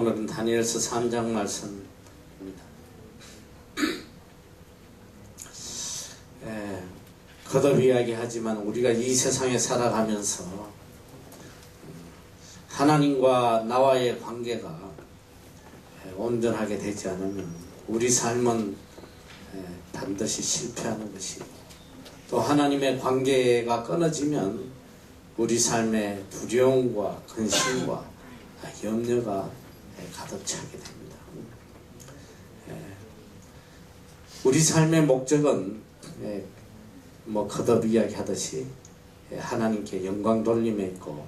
오늘은 다니엘서 3장 말씀입니다. 거듭 이야기하지만 우리가 이 세상에 살아가면서 하나님과 나와의 관계가 온전하게 되지 않으면 우리 삶은 반드시 실패하는 것이고, 또 하나님의 관계가 끊어지면 우리 삶에 두려움과 근심과 염려가 가득 차게 됩니다. 우리 삶의 목적은 거듭 이야기하듯이 하나님께 영광 돌림에 있고,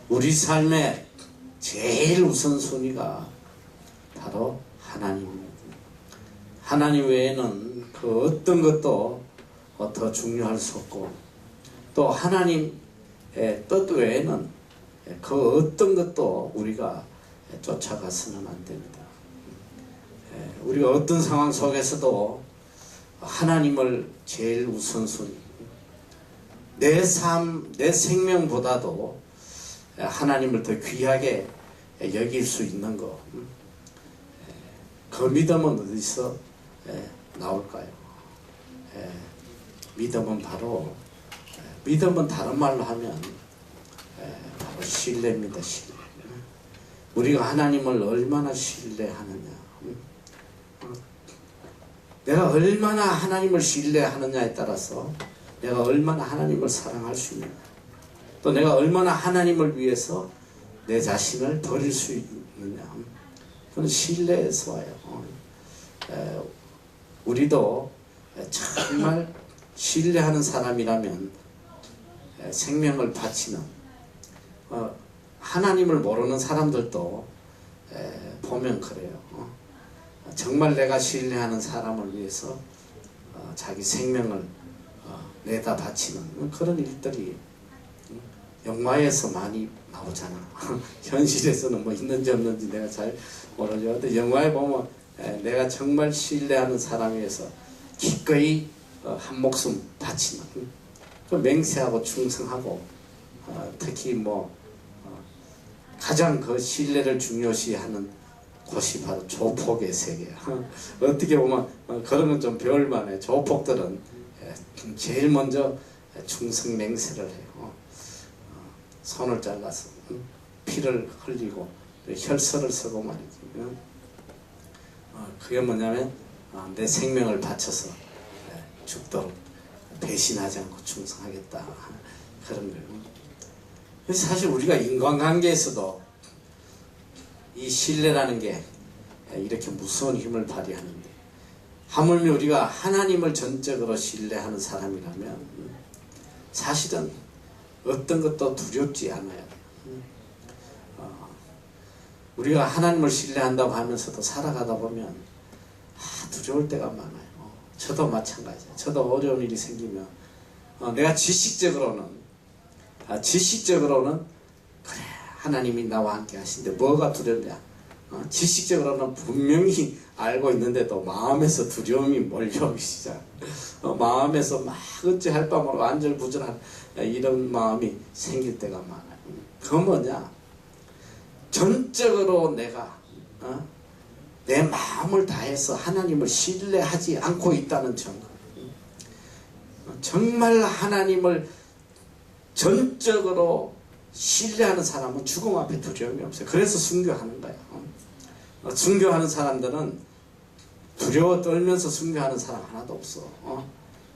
우리 삶의 제일 우선순위가 바로 하나님입니다. 하나님 외에는 그 어떤 것도 더 중요할 수 없고, 또 하나님의 뜻 외에는 그 어떤 것도 우리가 쫓아가서는 안 됩니다. 우리가 어떤 상황 속에서도 하나님을 제일 우선순위, 내 삶, 내 생명보다도 하나님을 더 귀하게 여길 수 있는 것, 그 믿음은 어디서 나올까요? 믿음은 다른 말로 하면 바로 신뢰입니다. 신뢰. 우리가 하나님을 얼마나 신뢰하느냐, 내가 얼마나 하나님을 신뢰하느냐에 따라서 내가 얼마나 하나님을 사랑할 수 있느냐, 또 내가 얼마나 하나님을 위해서 내 자신을 버릴 수 있느냐, 그건 신뢰에서 와요. 우리도 정말 신뢰하는 사람이라면 생명을 바치는, 하나님을 모르는 사람들도 보면 그래요. 정말 내가 신뢰하는 사람을 위해서 자기 생명을 내다 바치는 그런 일들이 영화에서 많이 나오잖아. 현실에서는 뭐 있는지 없는지 내가 잘 모르죠. 근데 영화에 보면 내가 정말 신뢰하는 사람에 의해서 기꺼이 한 목숨 바치는, 그 맹세하고 충성하고, 특히 가장 그 신뢰를 중요시하는 곳이 바로 조폭의 세계야. 어떻게 보면 그런 건 좀 배울만해. 조폭들은 제일 먼저 충성 맹세를 해요. 손을 잘라서 피를 흘리고 혈서를 쓰고 말이지. 그게 뭐냐면 내 생명을 바쳐서 죽도록 배신하지 않고 충성하겠다, 그런 거예요. 그래서 사실 우리가 인간관계에서도 이 신뢰라는 게 이렇게 무서운 힘을 발휘하는데, 하물며 우리가 하나님을 전적으로 신뢰하는 사람이라면 사실은 어떤 것도 두렵지 않아요. 우리가 하나님을 신뢰한다고 하면서도 살아가다 보면 두려울 때가 많아요. 저도 마찬가지예요. 저도 어려운 일이 생기면 내가 지식적으로는 그래, 하나님이 나와 함께 하신데 뭐가 두렵냐, 지식적으로는 분명히 알고 있는데도 마음에서 두려움이 몰려오기 시작. 마음에서 막 어찌 할 바 모르고 안절부절한 이런 마음이 생길 때가 많아요. 그건 뭐냐, 전적으로 내가 내 마음을 다해서 하나님을 신뢰하지 않고 있다는 증거. 정말 하나님을 전적으로 신뢰하는 사람은 죽음 앞에 두려움이 없어요. 그래서 순교하는 거예요. 순교하는 사람들은 두려워 떨면서 순교하는 사람 하나도 없어.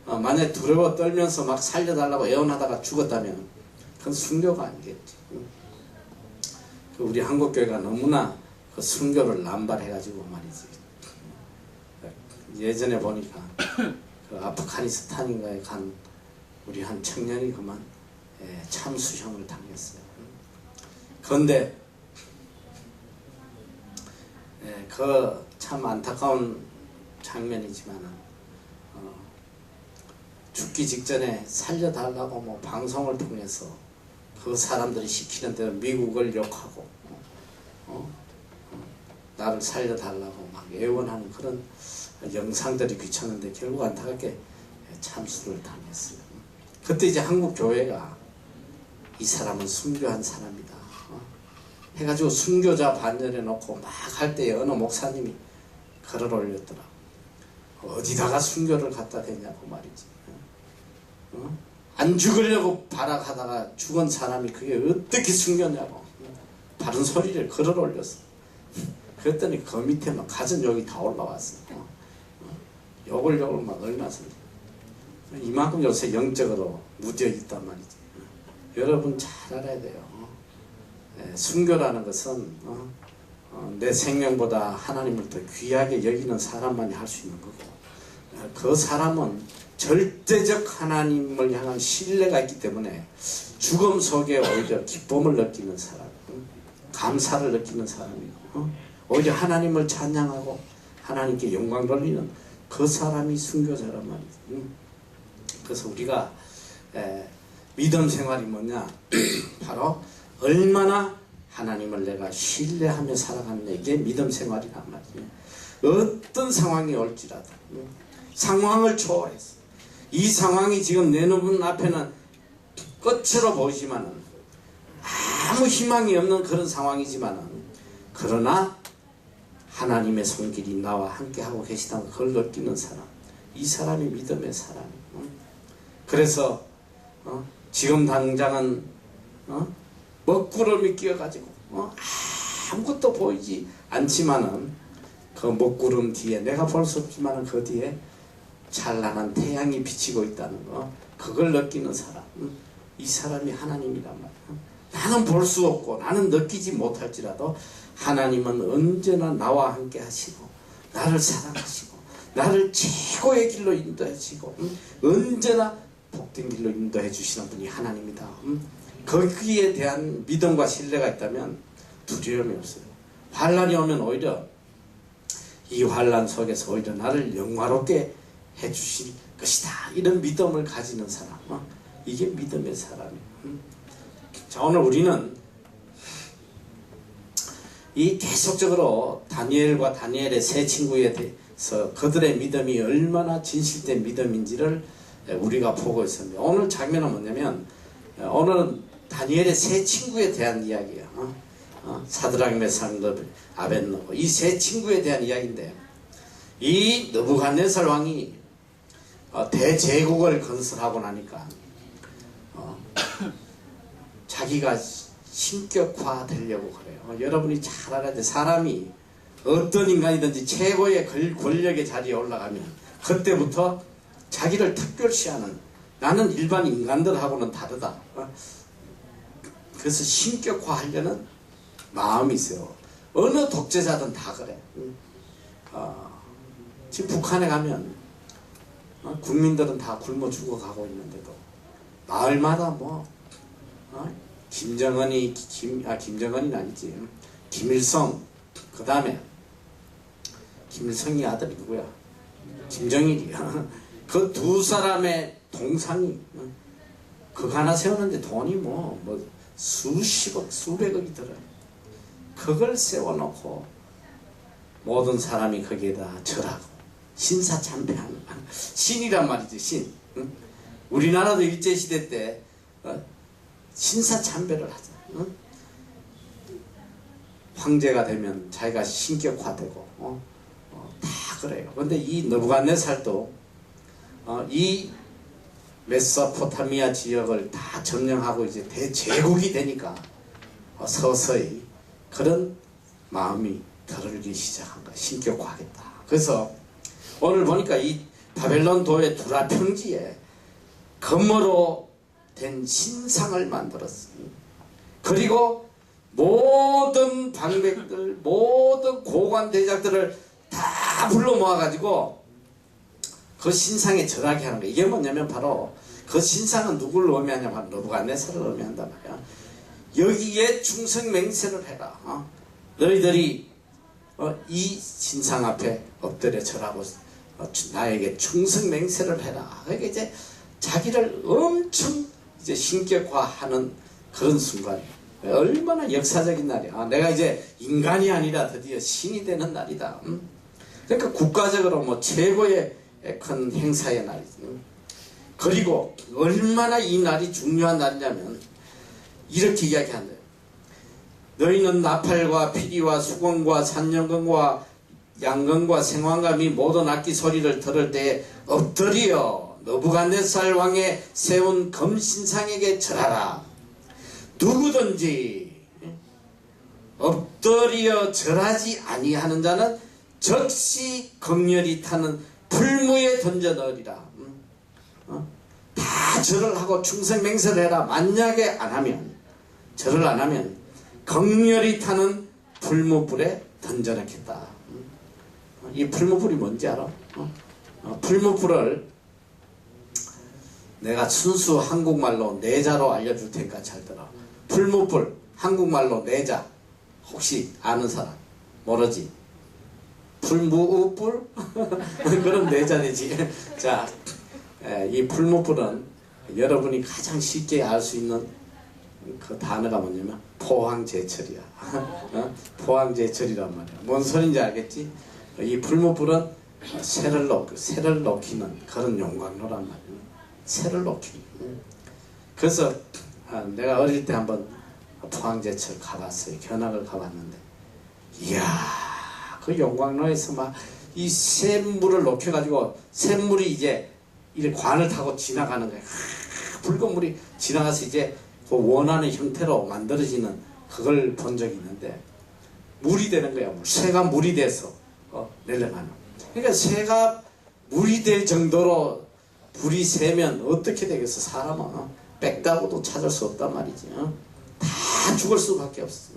만약에 두려워 떨면서 막 살려달라고 애원하다가 죽었다면 그건 순교가 아니겠지. 우리 한국교회가 너무나 그 순교를 남발해가지고 말이지. 예전에 보니까 그 아프가니스탄인가에 간 우리 한 청년이 그만 참수형을 당했어요. 그런데 그 참 안타까운 장면이지만 죽기 직전에 살려달라고 방송을 통해서 그 사람들이 시키는 대로 미국을 욕하고 나를 살려달라고 막 애원하는 그런 영상들이 비쳤는데 결국 안타깝게 참수를 당했어요. 그때 이제 한국 교회가 이 사람은 순교한 사람이다, 해가지고 순교자 반열에 놓고 막 할 때에 어느 목사님이 글을 올렸더라. 어디다가 순교를 갖다 대냐고 말이지. 안 죽으려고 발악하다가 죽은 사람이 그게 어떻게 순교냐고 바른 소리를 글을 올렸어. 그랬더니 그 밑에 막 가진 욕이 다 올라왔어. 욕을 막 얼마나 이만큼 요새 영적으로 무뎌 있단 말이지. 여러분 잘 알아야 돼요. 순교라는 것은 내 생명보다 하나님을 더 귀하게 여기는 사람만이 할 수 있는 거고, 그 사람은 절대적 하나님을 향한 신뢰가 있기 때문에 죽음 속에 오히려 기쁨을 느끼는 사람, 감사를 느끼는 사람이고, 오히려 하나님을 찬양하고 하나님께 영광 돌리는 그 사람이 순교자란 말이지. 그래서 우리가 믿음 생활이 뭐냐? 바로 얼마나 하나님을 내가 신뢰하며 살아가느냐, 이게 믿음 생활이란 말이에요. 어떤 상황이 올지라도 상황을 초월해서, 이 상황이 지금 내 눈 앞에는 끝으로 보이지만은 아무 희망이 없는 그런 상황이지만은, 그러나 하나님의 손길이 나와 함께하고 계시다는 걸 느끼는 사람, 이 사람이 믿음의 사람이에요. 그래서 지금 당장은 먹구름이 끼어가지고 아무것도 보이지 않지만은 그 먹구름 뒤에, 내가 볼 수 없지만은 그 뒤에 찬란한 태양이 비치고 있다는 거, 그걸 느끼는 사람, 이 사람이 하나님이란 말이야. 나는 볼 수 없고 나는 느끼지 못할지라도 하나님은 언제나 나와 함께 하시고 나를 사랑하시고 나를 최고의 길로 인도해 주시고 언제나 복된 길로 인도해 주시는 분이 하나님이다. 거기에 대한 믿음과 신뢰가 있다면 두려움이 없어요. 환란이 오면 오히려 이 환란 속에서 오히려 나를 영화롭게 해주실 것이다, 이런 믿음을 가지는 사람, 이게 믿음의 사람이에요. 자, 오늘 우리는 이 계속적으로 다니엘과 다니엘의 세 친구에 대해서 그들의 믿음이 얼마나 진실된 믿음인지를 우리가 보고 있습니다. 오늘 장면은 뭐냐면, 오늘은 다니엘의 세 친구에 대한 이야기예요. 사드락, 메삭, 아벳느고, 이 세 친구에 대한 이야기인데, 이 느부갓네살 왕이 대제국을 건설하고 나니까 자기가 신격화 되려고 그래요. 여러분이 잘 알아야 돼. 사람이 어떤 인간이든지 최고의 권력의 자리에 올라가면 그때부터 자기를 특별시하는, 나는 일반 인간들하고는 다르다, 그래서 신격화하려는 마음이 있어요. 어느 독재자든 다 그래. 지금 북한에 가면 국민들은 다 굶어 죽어가고 있는데도 마을마다 김정은이 김정은이 아니지, 김일성, 그 다음에 김일성이 아들이 누구야? 김정일이야. 그 두 사람의 동상이 그거 하나 세우는데 돈이 수십억, 수백억이 들어요. 그걸 세워놓고 모든 사람이 거기에다 절하고 신사참배하는, 신이란 말이지, 신. 우리나라도 일제시대 때 신사참배를 하죠. 황제가 되면 자기가 신격화되고 다 그래요. 근데 이 느부갓네살도 이 메소포타미아 지역을 다 점령하고 이제 대제국이 되니까 서서히 그런 마음이 들기 시작한 거야. 신격화하겠다. 그래서 오늘 보니까 이 바벨론 도의 두라 평지에 금으로 된 신상을 만들었어요. 그리고 모든 방백들, 모든 고관 대작들을 다 불러 모아가지고 그 신상에 절하게 하는 거예요. 이게 뭐냐면 바로 그 신상은 누구를 의미하냐면 바로 느부갓네살을 의미한단 말이야. 여기에 충성맹세를 해라. 너희들이 이 신상 앞에 엎드려 절하고 나에게 충성맹세를 해라. 그러니까 이제 자기를 엄청 이제 신격화하는 그런 순간이에요. 얼마나 역사적인 날이야. 내가 이제 인간이 아니라 드디어 신이 되는 날이다. 그러니까 국가적으로 최고의 큰 행사의 날이지. 그리고 얼마나 이 날이 중요한 날이냐면 이렇게 이야기한대요. 너희는 나팔과 피리와 수건과 산연금과 양금과 생황감이 모든 악기 소리를 들을 때에 엎드려 느부갓네살 왕의 세운 금신상에게 절하라. 누구든지 엎드려 절하지 아니하는 자는 즉시 극렬히 타는 불무에 던져 넣으리라. 다 절을 하고 충성맹설해라. 만약에 안 하면, 절을 안 하면 극렬히 타는 불무불에 던져 넣겠다. 이 풀무불이 뭔지 알아? 풀무불을 내가 순수 한국말로 내자로 알려줄 테니까 잘 들어. 풀무불 한국말로 내자. 혹시 아는 사람? 모르지? 풀무불? 그럼 내자되지. 자, 이 풀무불은 여러분이 가장 쉽게 알 수 있는 그 단어가 뭐냐면 포항제철이야. 포항제철이란 말이야. 뭔 소린지 알겠지? 이 풀무불은 새를 녹이는 그런 용광로란 말이야. 새를 녹이는. 그래서 내가 어릴 때 한번 포항제철 가봤어요. 견학을 가봤는데, 이야, 그 용광로에서 막 이 샘물을 녹여가지고 샘물이 이제 이 관을 타고 지나가는 거야. 붉은 물이 지나가서 이제 그 원하는 형태로 만들어지는 그걸 본 적이 있는데, 물이 되는 거야. 새가 물이 돼서 내려가는. 그러니까 새가 물이 될 정도로 불이 새면 어떻게 되겠어? 사람은 빽다고도 찾을 수 없단 말이지. 다 죽을 수밖에 없어.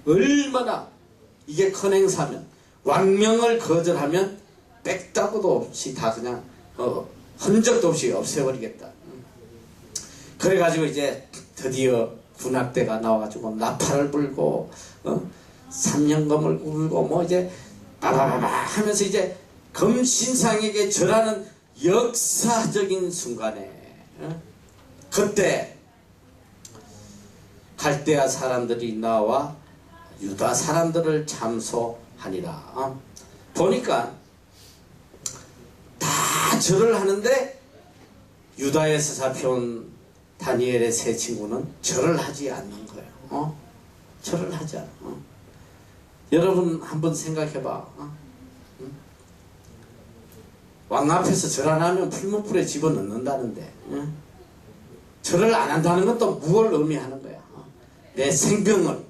얼마나 이게 큰 행사면, 왕명을 거절하면 빽다고도 없이 다 그냥 흔적도 없이 없애버리겠다. 그래가지고 이제 드디어 군악대가 나와가지고 나팔을 불고 삼연금을 울고 뭐 이제 빠바바바 하면서 이제 금신상에게 절하는 역사적인 순간에 그때 갈대아 사람들이 나와 유다 사람들을 참소하니라. 보니까 다 절을 하는데 유다에서 잡혀온 다니엘의 세 친구는 절을 하지 않는 거예요. 절을 하지 않아. 여러분 한번 생각해봐. 왕 앞에서 절 안 하면 풀무불에 집어넣는다는데, 절을 안 한다는 건 또 무엇을 의미하는 거야? 내 생명을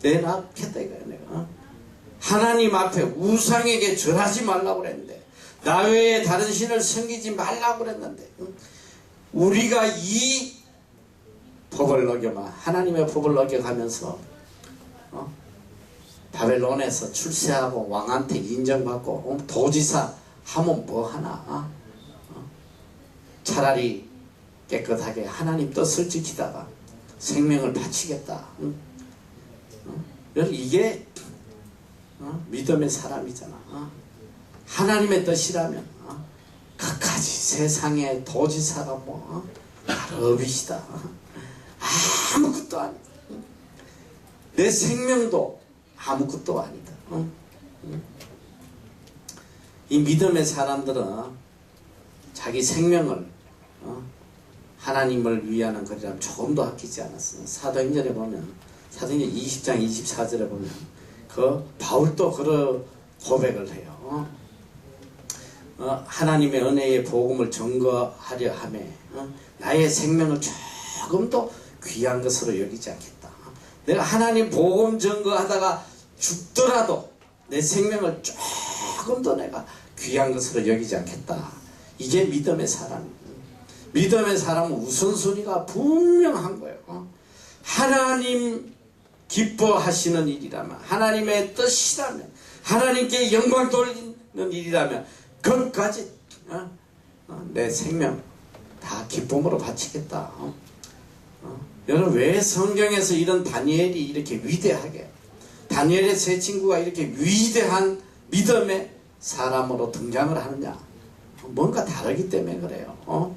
내놔겠다 이거야. 내가 하나님 앞에 우상에게 절하지 말라고 그랬는데, 나 외에 다른 신을 섬기지 말라고 그랬는데, 우리가 이 법을 어겨마, 하나님의 법을 어겨가면서 바벨론에서 출세하고 왕한테 인정받고 도지사 하면 뭐하나? 차라리 깨끗하게 하나님 뜻을 지키다가 생명을 바치겠다. 여러분, 이게 믿음의 사람이잖아. 하나님의 뜻이라면 그까지 세상에 도지사가 뭐 어비시다. 아무것도 아니다. 내 생명도 아무것도 아니다. 이 믿음의 사람들은 자기 생명을 하나님을 위하는 것이라면 조금도 아끼지 않았어. 사도행전에 보면, 사도행전 20장 24절에 보면 그 바울도 그런 고백을 해요. 하나님의 은혜의 복음을 증거하려 하매 나의 생명을 조금도 귀한 것으로 여기지 않겠다. 내가 하나님 복음 증거하다가 죽더라도 내 생명을 조금도 내가 귀한 것으로 여기지 않겠다. 이게 믿음의 사람. 믿음의 사람은 우선순위가 분명한 거예요. 하나님 기뻐하시는 일이라면, 하나님의 뜻이라면, 하나님께 영광 돌리는 일이라면 그것까지 내 생명 다 기쁨으로 바치겠다. 여러분, 왜 성경에서 이런 다니엘이 이렇게 위대하게, 다니엘의 세 친구가 이렇게 위대한 믿음의 사람으로 등장을 하느냐? 뭔가 다르기 때문에 그래요.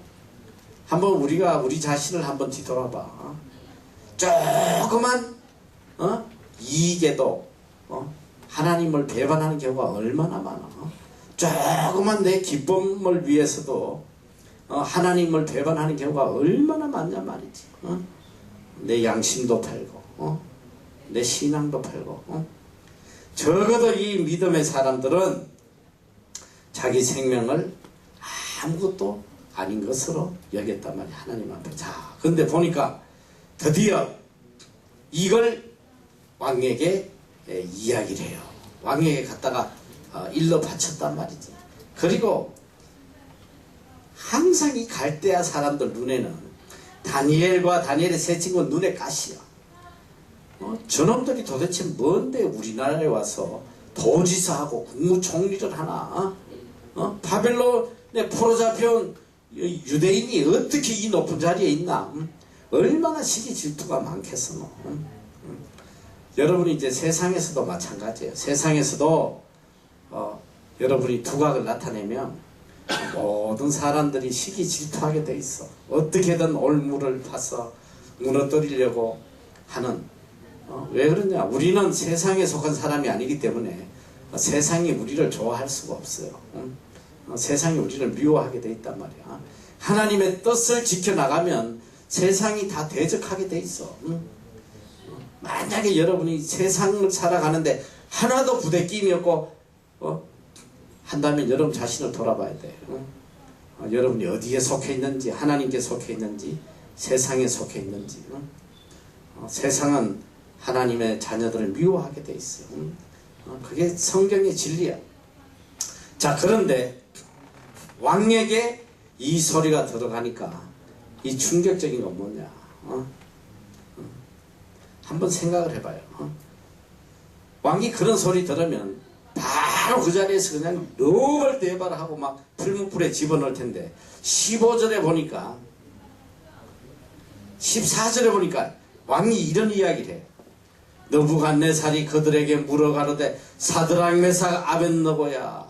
한번 우리가 우리 자신을 한번 뒤돌아봐. 조그만 이익에도 하나님을 배반하는 경우가 얼마나 많아. 조그만 내 기쁨을 위해서도 하나님을 배반하는 경우가 얼마나 많냐 말이지. 내 양심도 팔고 내 신앙도 팔고. 적어도 이 믿음의 사람들은 자기 생명을 아무것도 아닌 것으로 여겼단 말이야, 하나님 앞에. 자, 근데 보니까 드디어 이걸 왕에게 이야기를 해요. 왕에게 갖다가 일러 바쳤단 말이지. 그리고 항상 이 갈대아 사람들 눈에는 다니엘과 다니엘의 세 친구 눈에 가시야. 저놈들이 도대체 뭔데 우리나라에 와서 도지사하고 국무총리를 하나? 바벨론에 포로잡혀온 유대인이 어떻게 이 높은 자리에 있나? 얼마나 시기 질투가 많겠어. 여러분이 이제 세상에서도 마찬가지예요. 세상에서도 여러분이 두각을 나타내면 모든 사람들이 시기 질투하게 돼 있어. 어떻게든 올무를 파서 무너뜨리려고 하는. 왜 그러냐? 우리는 세상에 속한 사람이 아니기 때문에 세상이 우리를 좋아할 수가 없어요. 세상이 우리를 미워하게 돼 있단 말이야. 하나님의 뜻을 지켜나가면 세상이 다 대적하게 돼 있어. 만약에 여러분이 세상을 살아가는데 하나도 부대낌이 없고 한다면 여러분 자신을 돌아봐야 돼. 여러분이 어디에 속해 있는지, 하나님께 속해 있는지, 세상에 속해 있는지. 세상은 하나님의 자녀들을 미워하게 돼 있어요. 그게 성경의 진리야. 자, 그런데 왕에게 이 소리가 들어가니까 이 충격적인 건 뭐냐? 한번 생각을 해봐요. 왕이 그런 소리 들으면 바로 그 자리에서 그냥 넉을 대발하고 막 풀무불에 집어넣을 텐데 15절에 보니까 14절에 보니까 왕이 이런 이야기를 해요. 느부갓네살이 그들에게 물어가로되 사드락 메삭 아벳느고야,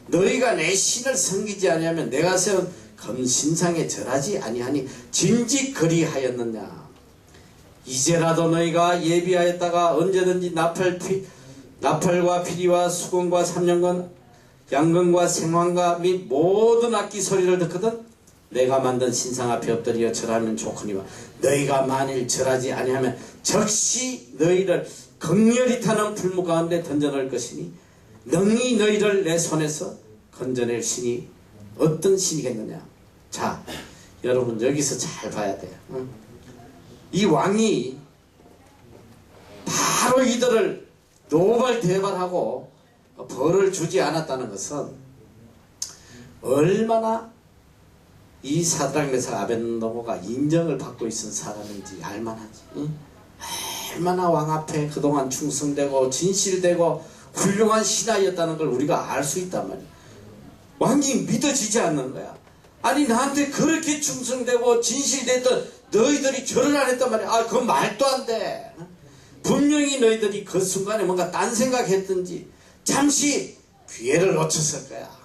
너희가 내 신을 섬기지 아니하면 내가 세운 금신상에 절하지 아니하니 진즉 그리하였느냐. 이제라도 너희가 예비하였다가 언제든지 나팔과 피리와 수금과 삼년건 양건과 생황과 및 모든 악기 소리를 듣거든 내가 만든 신상 앞에 엎드려 절하면 좋거니와 너희가 만일 절하지 아니하면 즉시 너희를 극렬히 타는 풀무 가운데 던져놓을 것이니 능히 너희를 내 손에서 건져낼 신이 어떤 신이겠느냐. 자, 여러분 여기서 잘 봐야 돼요. 이 왕이 바로 이들을 노발대발하고 벌을 주지 않았다는 것은 얼마나 이 사드락 메삭 아벳느고가 인정을 받고 있는 사람인지 알만하지. 얼마나 왕 앞에 그동안 충성되고 진실되고 훌륭한 신하였다는 걸 우리가 알 수 있단 말이야. 왕이 믿어지지 않는 거야. 아니 나한테 그렇게 충성되고 진실됐던 너희들이 절을 안 했단 말이야. 그건 말도 안 돼. 분명히 너희들이 그 순간에 뭔가 딴 생각했든지 잠시 기회를 놓쳤을 거야.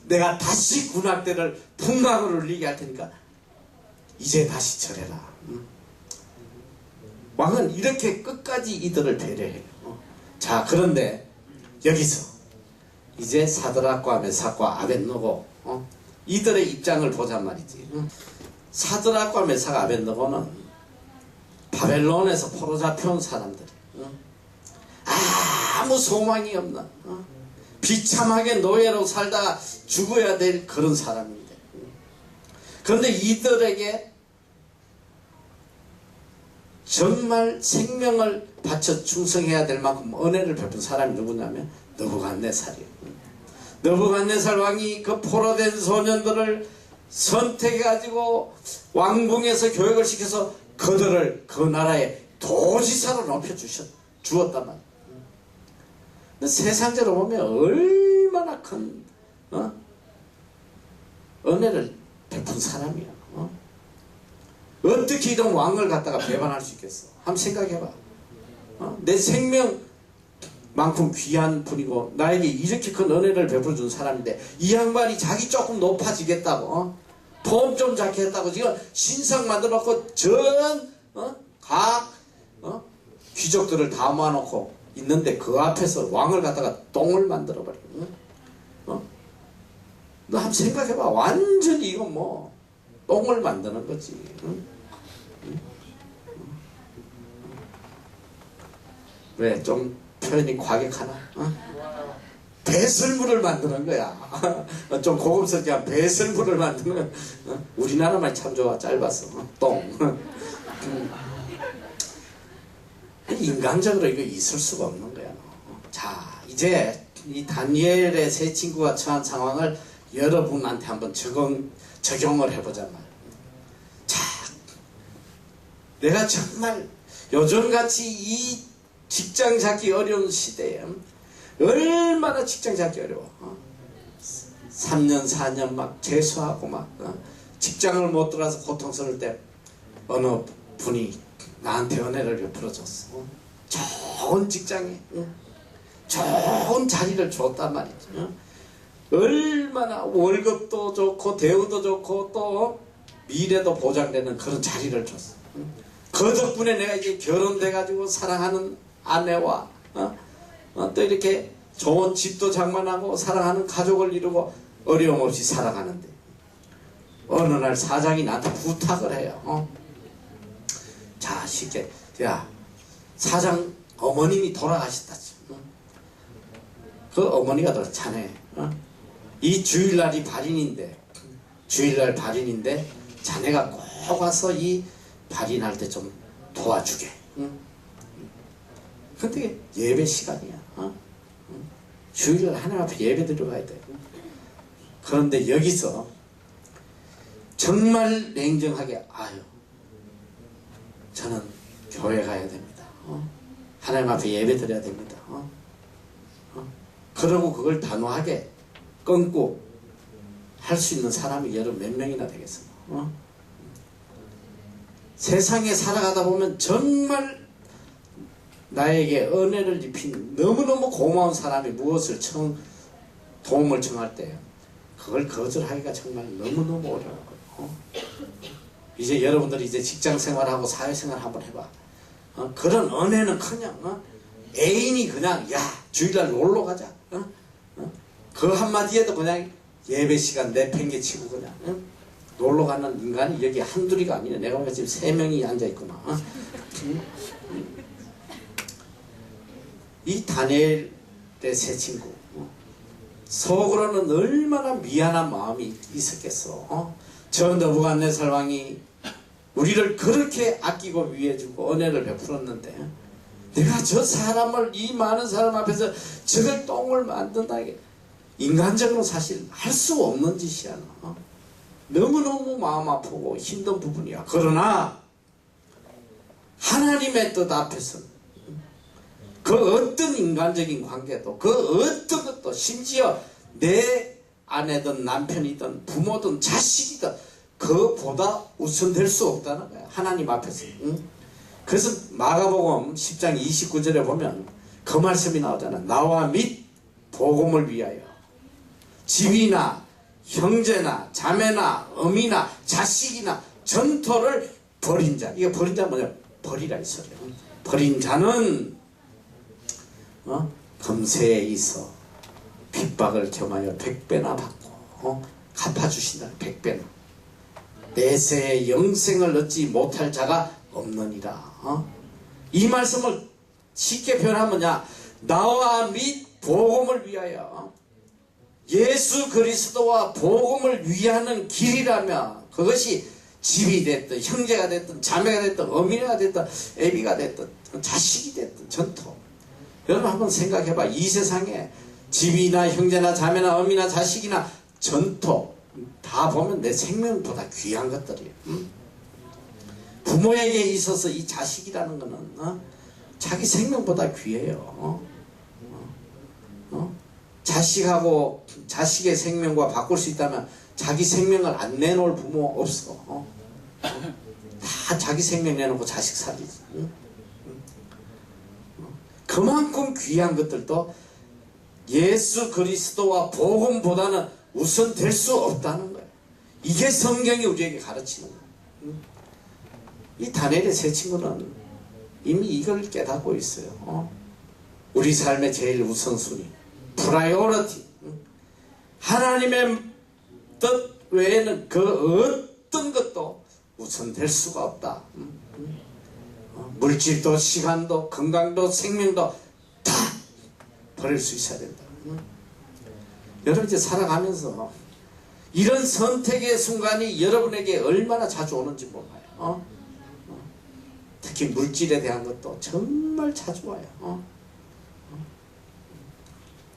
내가 다시 군악대를 풍광으로 울리게 할 테니까 이제 다시 절해라. 왕은 이렇게 끝까지 이들을 배려해요. 자, 그런데 여기서 이제 사드락과 메삭과 아벳느고 이들의 입장을 보잔 말이지. 사드락과 메삭 아벳느고는 바벨론에서 포로 잡혀온 사람들, 아무 소망이 없는 비참하게 노예로 살다가 죽어야 될 그런 사람인데, 그런데 이들에게 정말 생명을 바쳐 충성해야 될 만큼 은혜를 베푼 사람이 누구냐면 느부갓네살이에요. 느부갓네살 왕이 그 포로된 소년들을 선택해가지고 왕궁에서 교육을 시켜서 그들을 그 나라의 도지사로 높여주었단 말이에요. 세상적으로 보면 얼마나 큰 은혜를 베푼 사람이야. 어떻게 이런 왕을 갖다가 배반할 수 있겠어? 한번 생각해봐. 내 생명만큼 귀한 분이고 나에게 이렇게 큰 은혜를 베풀어준 사람인데 이 양반이 자기 조금 높아지겠다고 폼 좀 잡게 했다고 지금 신상 만들어놓고 각 귀족들을 다 모아놓고 있는데 그 앞에서 왕을 갖다가 똥을 만들어버리고. 너 한번 생각해봐. 완전히 이거 뭐 똥을 만드는 거지. 왜 좀 표현이 과격하나? 배설물을 만드는 거야. 좀 고급스럽게 한 배설물을 만드는 거야. 우리나라만 참 좋아. 짧아서 똥. 인간적으로 이거 있을 수가 없는 거야. 자, 이제 이 다니엘의 세 친구가 처한 상황을 여러분한테 한번 적용을 해보자 말. 자, 내가 정말 요즘같이 이 직장 잡기 어려운 시대에 얼마나 직장 잡기 어려워. 3년 4년 막 재수하고 막 직장을 못 들어서 고통스러울 때 어느 분이 나한테 은혜를 베풀어 줬어. 좋은 직장에 좋은 자리를 줬단 말이지. 얼마나 월급도 좋고 대우도 좋고 또 미래도 보장되는 그런 자리를 줬어. 그 덕분에 내가 이제 결혼돼 가지고 사랑하는 아내와 또 이렇게 좋은 집도 장만하고 사랑하는 가족을 이루고 어려움 없이 살아가는데 어느 날 사장이 나한테 부탁을 해요. 자, 쉽게, 야, 사장 어머님이 돌아가셨다. 그 어머니가 더 자네, 이 주일날이 발인인데, 자네가 꼭 와서 이 발인할 때 좀 도와주게. 근데 예배 시간이야. 주일날 하나님 앞에 예배 드려가야 돼. 그런데 여기서 정말 냉정하게, 아유, 저는 교회 가야 됩니다. 하나님 앞에 예배 드려야 됩니다. 그러고 그걸 단호하게 끊고 할 수 있는 사람이 여러분 몇 명이나 되겠어요? 세상에 살아가다 보면 정말 나에게 은혜를 입힌 너무너무 고마운 사람이 무엇을 도움을 청할 때 그걸 거절하기가 정말 너무너무 어려워요. 이제 여러분들이 이제 직장생활하고 사회생활 한번 해봐. 그런 은혜는 그냥 애인이 그냥 야 주일날 놀러 가자. 그 한마디에도 그냥 예배 시간 내팽개치고 그냥 놀러 가는 인간이 여기 한둘이가 아니네. 내가 보니까 지금 3명이 앉아있구나. 이 다니엘의 세 친구 속으로는 얼마나 미안한 마음이 있었겠어. 저 느부갓네살 왕이 우리를 그렇게 아끼고 위해주고 은혜를 베풀었는데 내가 저 사람을 이 많은 사람 앞에서 저걸 똥을 만든다. 인간적으로 사실 할 수 없는 짓이야. 너무너무 마음 아프고 힘든 부분이야. 그러나 하나님의 뜻 앞에서는 그 어떤 인간적인 관계도 그 어떤 것도 심지어 내 아내든 남편이든 부모든 자식이든 그보다 우선될 수 없다는 거야. 하나님 앞에서. 그래서 마가복음 10장 29절에 보면 그 말씀이 나오잖아. 나와 및 복음을 위하여 집이나 형제나 자매나 어미나 자식이나 전토를 버린 자. 이거 버린 자 뭐냐? 버리라 이 소리야. 버린 자는 금세에 있어 핍박을 겸하여 100배나 받고 갚아주신다. 100배나. 내세에 영생을 얻지 못할 자가 없느니라. 이 말씀을 쉽게 표현하면 뭐냐? 나와 및 복음을 위하여 예수 그리스도와 복음을 위하는 길이라면 그것이 집이 됐든 형제가 됐든 자매가 됐든 어미가 됐든 애비가 됐든 자식이 됐든 전토. 여러분 한번 생각해봐. 이 세상에 집이나 형제나 자매나 어미나 자식이나 전토 다 보면 내 생명보다 귀한 것들이에요. 부모에게 있어서 이 자식이라는 거는 자기 생명보다 귀해요. 자식하고 자식의 생명과 바꿀 수 있다면 자기 생명을 안 내놓을 부모 없어. 다 자기 생명 내놓고 자식 살리지. 그만큼 귀한 것들도 예수 그리스도와 복음보다는 우선될 수 없다는 거예요. 이게 성경이 우리에게 가르치는 거예요. 이 다니엘의 세 친구는 이미 이걸 깨닫고 있어요. 우리 삶의 제일 우선순위 프라이오리티. 하나님의 뜻 외에는 그 어떤 것도 우선될 수가 없다. 물질도 시간도 건강도 생명도 다 버릴 수 있어야 된다. 여러분 이제 살아가면서 이런 선택의 순간이 여러분에게 얼마나 자주 오는지 몰라요. 특히 물질에 대한 것도 정말 자주 와요.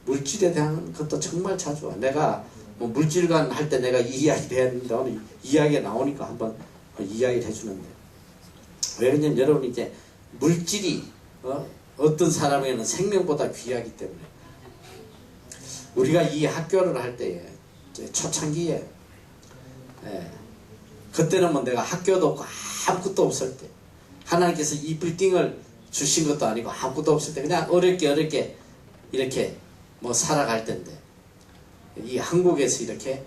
물질에 대한 것도 정말 자주 와. 내가 뭐 물질관 할 때 내가 이 이야기를 했는데 오늘 이야기가 나오니까 한번 이야기를 해주는데, 왜 그러냐면 여러분 이제 물질이 어떤 사람에게는 생명보다 귀하기 때문에 우리가 이 학교를 할 때에 초창기에 그때는 뭐 내가 학교도 없고 아무것도 없을 때, 하나님께서 이 빌딩을 주신 것도 아니고 아무것도 없을 때 그냥 어렵게 이렇게 뭐 살아갈 텐데, 이 한국에서 이렇게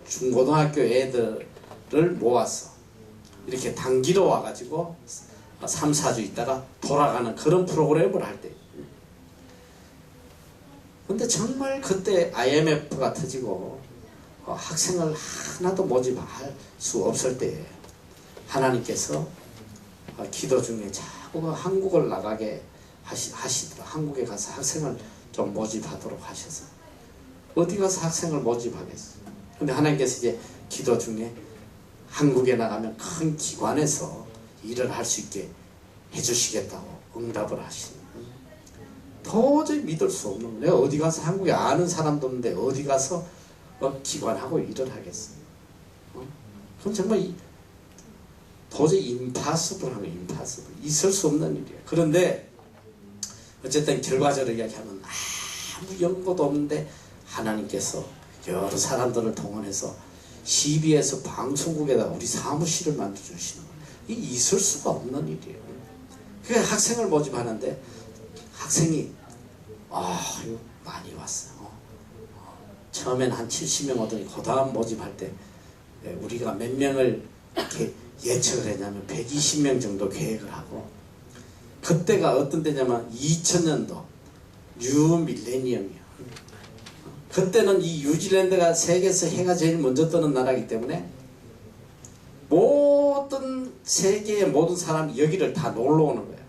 중고등학교 애들을 모아서 이렇게 단기로 와가지고 3, 4주 있다가 돌아가는 그런 프로그램을 할 때, 근데 정말 그때 IMF가 터지고 학생을 하나도 모집할 수 없을 때에 하나님께서 기도 중에 자꾸 한국을 나가게 하시더라. 한국에 가서 학생을 좀 모집하도록 하셔서 어디 가서 학생을 모집하겠어. 근데 하나님께서 이제 기도 중에 한국에 나가면 큰 기관에서 일을 할 수 있게 해주시겠다고 응답을 하시는, 도저히 믿을 수 없는 거예요. 내가 어디 가서 한국에 아는 사람도 없는데 어디 가서 기관하고 일을 하겠어. 그럼 정말 도저히 임파서블한 거예요. 임파서블. 있을 수 없는 일이에요. 그런데 어쨌든 결과적으로 이야기하면 아무 연고도 없는데 하나님께서 여러 사람들을 동원해서 CBS 방송국에다 우리 사무실을 만들어주시는 거예요. 이게 있을 수가 없는 일이에요. 그게 학생을 모집하는데 학생이 많이 왔어요. 처음엔 한 70명 오더니 그 다음 모집할 때 우리가 몇 명을 이렇게 예측을 했냐면 120명 정도 계획을 하고, 그때가 어떤 때냐면 2000년도 뉴 밀레니엄이에요. 그때는 이 뉴질랜드가 세계에서 해가 제일 먼저 뜨는 나라이기 때문에 모든 세계의 모든 사람이 여기를 다 놀러 오는 거예요.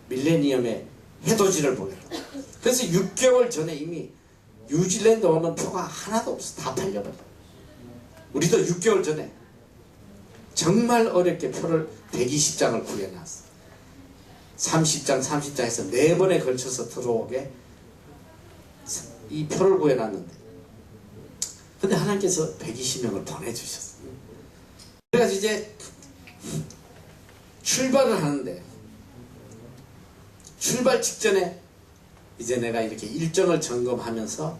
밀레니엄의 해돋이를 보겠다. 그래서 6개월 전에 이미 뉴질랜드 오는 표가 하나도 없어. 다 팔려버려. 우리도 6개월 전에 정말 어렵게 표를 120장을 구해놨어. 30장 해서 4번에 걸쳐서 들어오게 이 표를 구해놨는데, 근데 하나님께서 120명을 보내주셨어. 그래가지고 이제 출발을 하는데, 출발 직전에 이제 내가 이렇게 일정을 점검하면서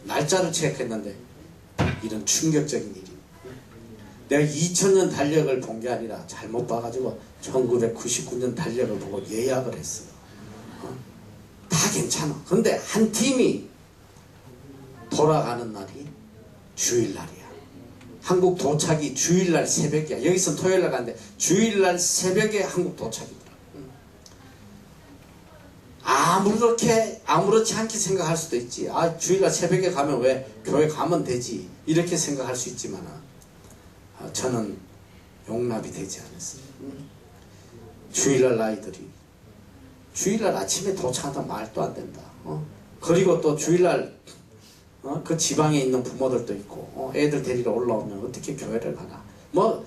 날짜를 체크했는데 이런 충격적인 일이, 내가 2000년 달력을 본 게 아니라 잘못 봐가지고 1999년 달력을 보고 예약을 했어요. 다 괜찮아. 근데 한 팀이 돌아가는 날이 주일날이야. 한국 도착이 주일날 새벽이야. 여기서 토요일날 가는데 주일날 새벽에 한국 도착이더라. 아무렇지 않게 생각할 수도 있지. 주일날 새벽에 가면 왜 교회 가면 되지, 이렇게 생각할 수 있지만 저는 용납이 되지 않았어요. 주일날 아이들이 주일날 아침에 도착한다 말도 안 된다. 그리고 또 주일날 그 지방에 있는 부모들도 있고 애들 데리러 올라오면 어떻게 교회를 가나. 뭐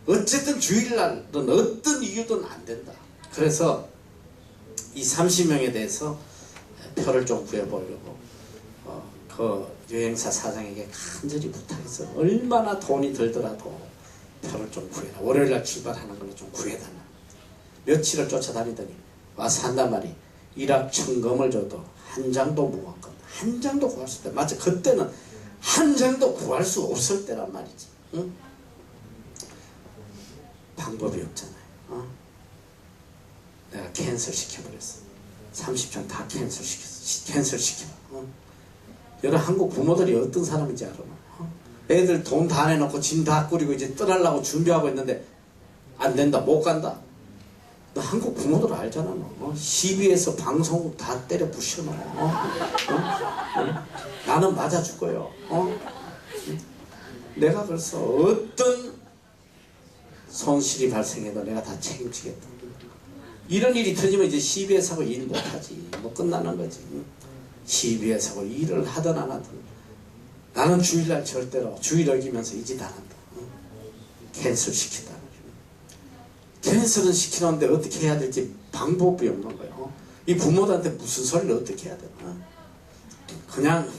어쨌든 주일날은 어떤 이유든 안 된다. 그래서 이 30명에 대해서 표를 좀 구해보려고 그 여행사 사장에게 간절히 부탁했어요. 얼마나 돈이 들더라도 표를 좀 구해라. 월요일날 출발하는 걸로 좀 구해달라. 며칠을 쫓아다니더니 와서 한단 말이 일확천금을 줘도 한 장도 못 왔거든. 한 장도 구할 수 없다. 맞아. 그때는 한 장도 구할 수 없을 때란 말이지. 응? 방법이 없잖아요. 내가 캔슬 시켜버렸어. 30장 다 캔슬 시켜. 여러 한국 부모들이 어떤 사람인지 알아? 애들 돈 다 내놓고 짐 다 꾸리고 이제 떠나려고 준비하고 있는데 안 된다, 못 간다. 너 한국 부모들 알잖아. 너. CBS 방송국 다 때려 부셔. 나는 맞아 죽어요. 내가 그래서 어떤 손실이 발생해도 내가 다 책임지겠다. 이런 일이 터지면 이제 시비에 사고 일 못하지. 뭐 끝나는 거지. 시비에 사고 일을 하든 안 하든 나는 주일날 절대로 주일 어기면서 이 짓 안 한다. 캔슬 시킨다. 캔슬은 시키는데 어떻게 해야 될지 방법이 없는 거예요. 이 부모들한테 무슨 소리를 어떻게 해야 되나. 그냥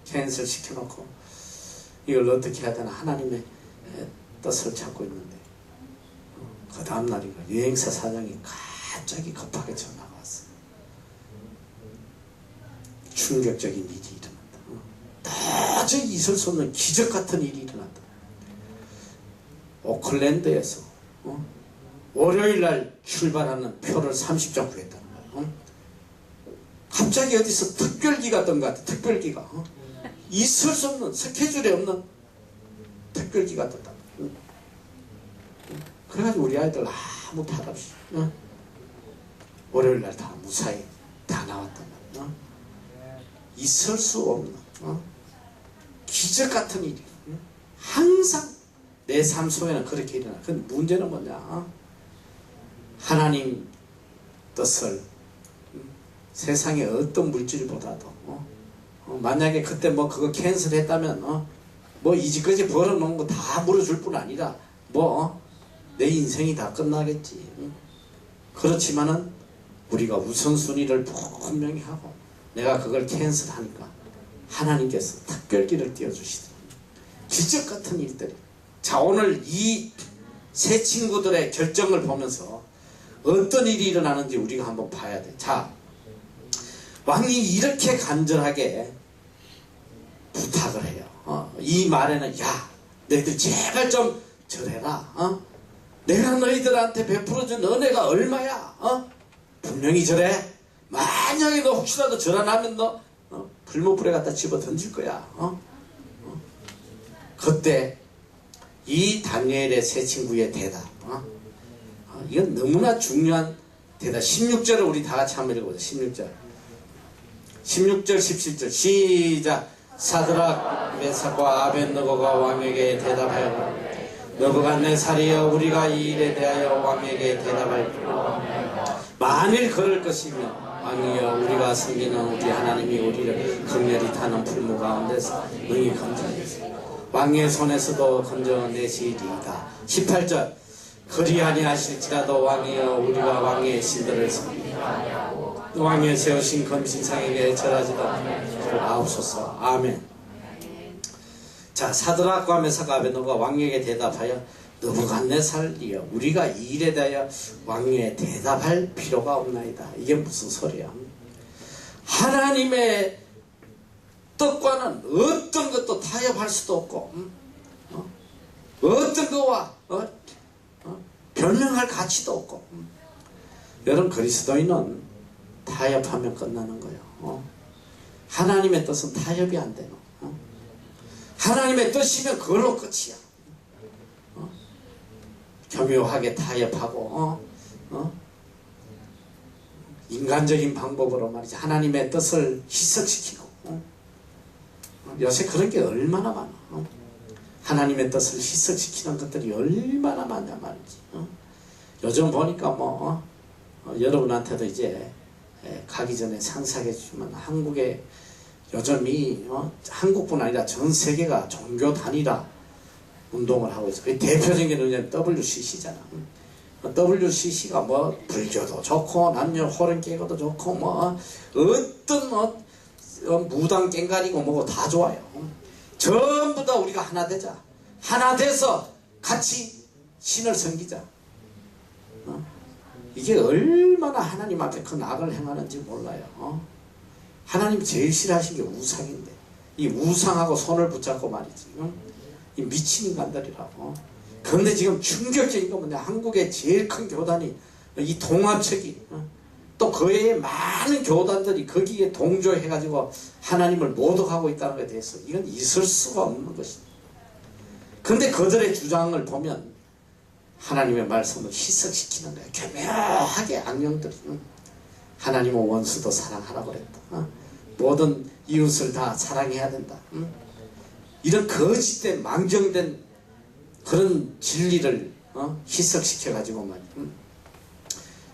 캔슬 시켜놓고 이걸 어떻게 해야 되나 하나님의 뜻을 찾고 있는데 그 다음날인가 여행사 사장이 갑자기 급하게 전화가 왔어요. 충격적인 일이 일어났다. 도저히 있을 수 없는 기적 같은 일이 일어났다. 오클랜드에서 월요일날 출발하는 표를 30장 구했다는 거예요. 갑자기 어디서 특별기가 뜬 것 같아. 특별기가 있을 수 없는 스케줄에 없는 특별기가 떴다. 그래가지고 우리 아이들 아무 탈 없이 월요일날 다 무사히 다 나왔단 말이야. 있을 수 없는 기적 같은 일이 항상 내 삶 속에는 그렇게 일어나. 그 문제는 뭐냐? 하나님 뜻을 세상의 어떤 물질보다도 만약에 그때 뭐 그거 캔슬했다면 뭐 이지까지 벌어놓은 거 다 물어줄 뿐 아니라 내 인생이 다 끝나겠지. 그렇지만은 우리가 우선순위를 분명히 하고 내가 그걸 캔슬하니까 하나님께서 특별기를 띄워주시더라. 기적 같은 일들이. 자, 오늘 이 세 친구들의 결정을 보면서 어떤 일이 일어나는지 우리가 한번 봐야 돼. 자, 왕이 이렇게 간절하게 부탁을 해요. 이 말에는 야, 너희들 제발 좀 절해라. 내가 너희들한테 베풀어준 은혜가 얼마야? 분명히 절해. 만약에 너 혹시라도 절 안 하면 너 불못불에 갖다 집어 던질 거야. 그때 이 다니엘의 세 친구의 대답. 이건 너무나 중요한 대답. 16절을 우리 다 같이 한번 읽어보자. 16절 17절 시작. 사드락 메삭과 아벳느고가 왕에게 대답하여 너부갓네살이여 우리가 이 일에 대하여 왕에게 대답할 만일 그럴 것이면 왕이여 우리가 섬기는 우리 하나님이 우리를 극렬히 타는 풀무 가운데서 능히 건져내시고 왕의 손에서도 건져내시리이다. 18절 그리 아니하실지라도 왕이여 우리가 왕의 신들을 섬기고 왕의 세우신 금신상에게 절하지도 아옵소서. 아멘. 자, 사드락과 메삭과 아벳느고가 왕에게 대답하여 너부갓네살이여 우리가 이 일에 대하여 왕에게 대답할 필요가 없나이다. 이게 무슨 소리야? 하나님의 뜻과는 어떤 것도 타협할 수도 없고 어떤 거와 변명할 가치도 없고 여러분 그리스도인은 타협하면 끝나는 거예요. 하나님의 뜻은 타협이 안 되노. 하나님의 뜻이면 그걸로 끝이야. 교묘하게 타협하고 인간적인 방법으로 말이지 하나님의 뜻을 희석시키고 요새 그런 게 얼마나 많아. 하나님의 뜻을 희석시키는 것들이 얼마나 많냐 말이지. 요즘 보니까 여러분한테도 이제 가기 전에 상세하게 해주지만 한국에 요즘이 한국뿐 아니라 전 세계가 종교 단일화 운동을 하고 있어. 그 대표적인 게 뭐냐면 WCC잖아. WCC가 불교도 좋고 남녀 호른깨고도 좋고 어떤 무당 깽가리고 뭐고 다 좋아요. 전부 다 우리가 하나 되자. 하나 돼서 같이 신을 섬기자. 이게 얼마나 하나님 앞에 큰 악을 행하는지 몰라요. 하나님 제일 싫어하신 게 우상인데 이 우상하고 손을 붙잡고 말이지. 이 미친 인간들이라고. 그런데 지금 충격적인 건 뭐냐. 한국의 제일 큰 교단이 이 동아책이 또 그 외에 많은 교단들이 거기에 동조해가지고 하나님을 모독하고 있다는 것에 대해서 이건 있을 수가 없는 것입니다. 그런데 그들의 주장을 보면 하나님의 말씀을 희석시키는 거야. 교묘하게 악령들이. 하나님은 원수도 사랑하라고 그랬다. 모든 이웃을 다 사랑해야 된다. 이런 거짓된 망정된 그런 진리를 희석시켜가지고 말이야.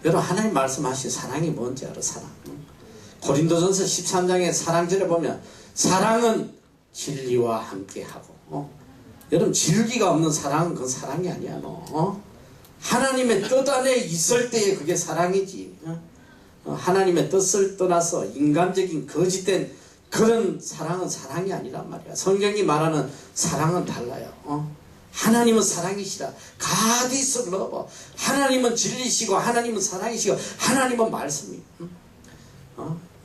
여러분, 하나님 말씀하신 사랑이 뭔지 알아? 사랑. 고린도전서 13장의 사랑절에 보면 사랑은 진리와 함께하고, 여러분, 진리가 없는 사랑은 그건 사랑이 아니야. 너 하나님의 뜻 안에 있을 때에 그게 사랑이지. 하나님의 뜻을 떠나서 인간적인 거짓된 그런 사랑은 사랑이 아니란 말이야. 성경이 말하는 사랑은 달라요. 하나님은 사랑이시라. God is love. 하나님은 진리시고 하나님은 사랑이시고 하나님은 말씀이.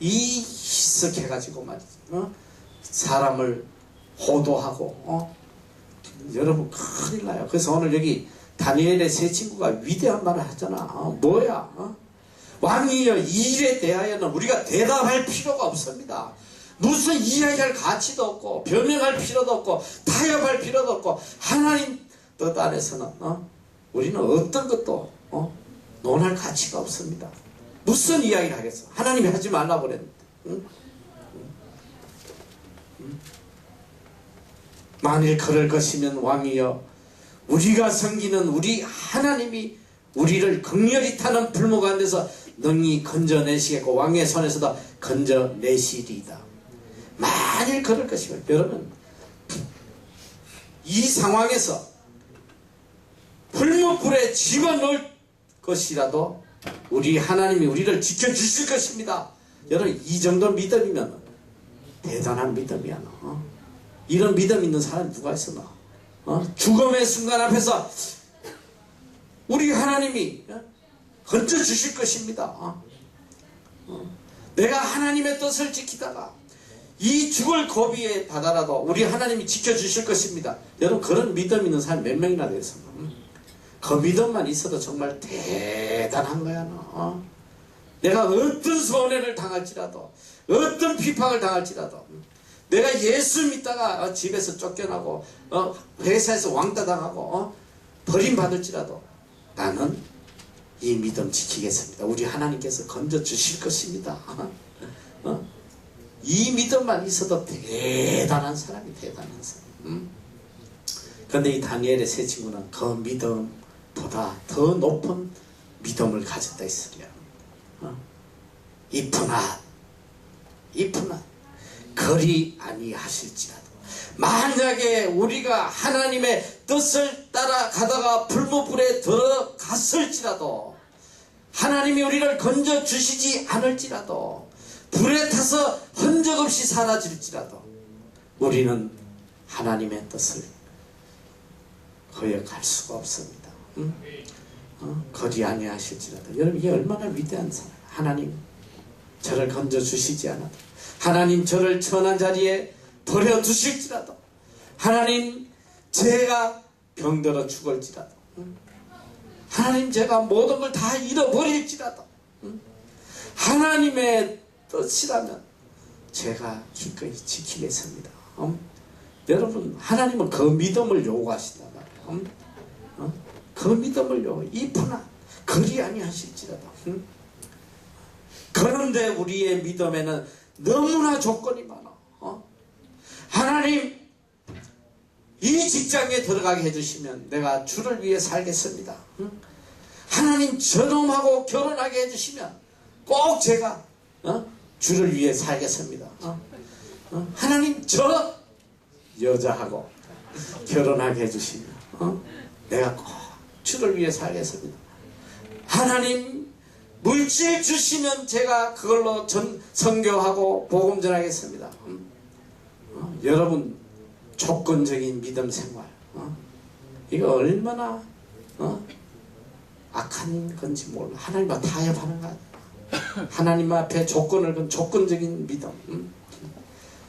이 희석해가지고 말이지. 사람을 호도하고. 여러분 큰일 나요. 그래서 오늘 여기 다니엘의 세 친구가 위대한 말을 하잖아. 뭐야? 왕이여, 이 일에 대하여는 우리가 대답할 필요가 없습니다. 무슨 이야기할 가치도 없고 변명할 필요도 없고 타협할 필요도 없고 하나님 뜻 안에서는 우리는 어떤 것도 논할 가치가 없습니다. 무슨 이야기를 하겠어? 하나님이 하지 말라고 그랬는데. 만일 그럴 것이면 왕이여, 우리가 섬기는 우리 하나님이 우리를 극렬히 타는 불모 가운데서 능히 건져내시겠고 왕의 손에서도 건져내시리이다. 만일 그럴 것이면, 여러분, 이 상황에서 불못불에 집어넣을 것이라도 우리 하나님이 우리를 지켜주실 것입니다. 여러분, 이 정도 믿음이면 대단한 믿음이야. 이런 믿음 있는 사람이 누가 있어? 죽음의 순간 앞에서 우리 하나님이 건져주실 것입니다. 내가 하나님의 뜻을 지키다가 이 죽을 고비에 다다라도 우리 하나님이 지켜주실 것입니다. 여러분, 그런 믿음 있는 사람이 몇 명이나 되겠어? 그 믿음만 있어도 정말 대단한 거야. 내가 어떤 손해를 당할지라도, 어떤 비판을 당할지라도, 내가 예수 믿다가 집에서 쫓겨나고 회사에서 왕따 당하고 버림받을지라도 나는 이 믿음 지키겠습니다. 우리 하나님께서 건져주실 것입니다. 이 믿음만 있어도 대단한 사람이 대단한 사람. 그런데 이 다니엘의 세 친구는 그 믿음보다 더 높은 믿음을 가졌다 했으리라. 이프나 그리 아니하실지라도, 만약에 우리가 하나님의 뜻을 따라가다가 불못불에 들어갔을지라도, 하나님이 우리를 건져주시지 않을지라도, 불에 타서 흔적 없이 사라질지라도 우리는 하나님의 뜻을 거역할 수가 없습니다. 거리 아니하실지라도. 여러분, 이게 얼마나 위대한 사람. 하나님 저를 건져주시지 않아도, 하나님 저를 천한 자리에 버려두실지라도, 하나님 제가 병들어 죽을지라도, 하나님 제가 모든 걸 다 잃어버릴지라도, 하나님의 뜻이라면 제가 기꺼이 지키겠습니다. 여러분, 하나님은 그 믿음을 요구하신단 말이에요. 그 믿음을 요구. 이프나 그리 아니하실지라도. 그런데 우리의 믿음에는 너무나 조건이 많아. 하나님, 이 직장에 들어가게 해주시면 내가 주를 위해 살겠습니다. 하나님, 저놈하고 결혼하게 해주시면 꼭 제가 주를 위해 살겠습니다. 하나님, 저 여자하고 결혼하게 해주시면 내가 꼭 주를 위해 살겠습니다. 하나님, 물질 주시면 제가 그걸로 선교하고 복음 전하겠습니다. 여러분, 조건적인 믿음 생활, 이거 얼마나 악한 건지 몰라. 하나님과 타협하는 거 아니야. 하나님 앞에 조건을 건 조건적인 믿음.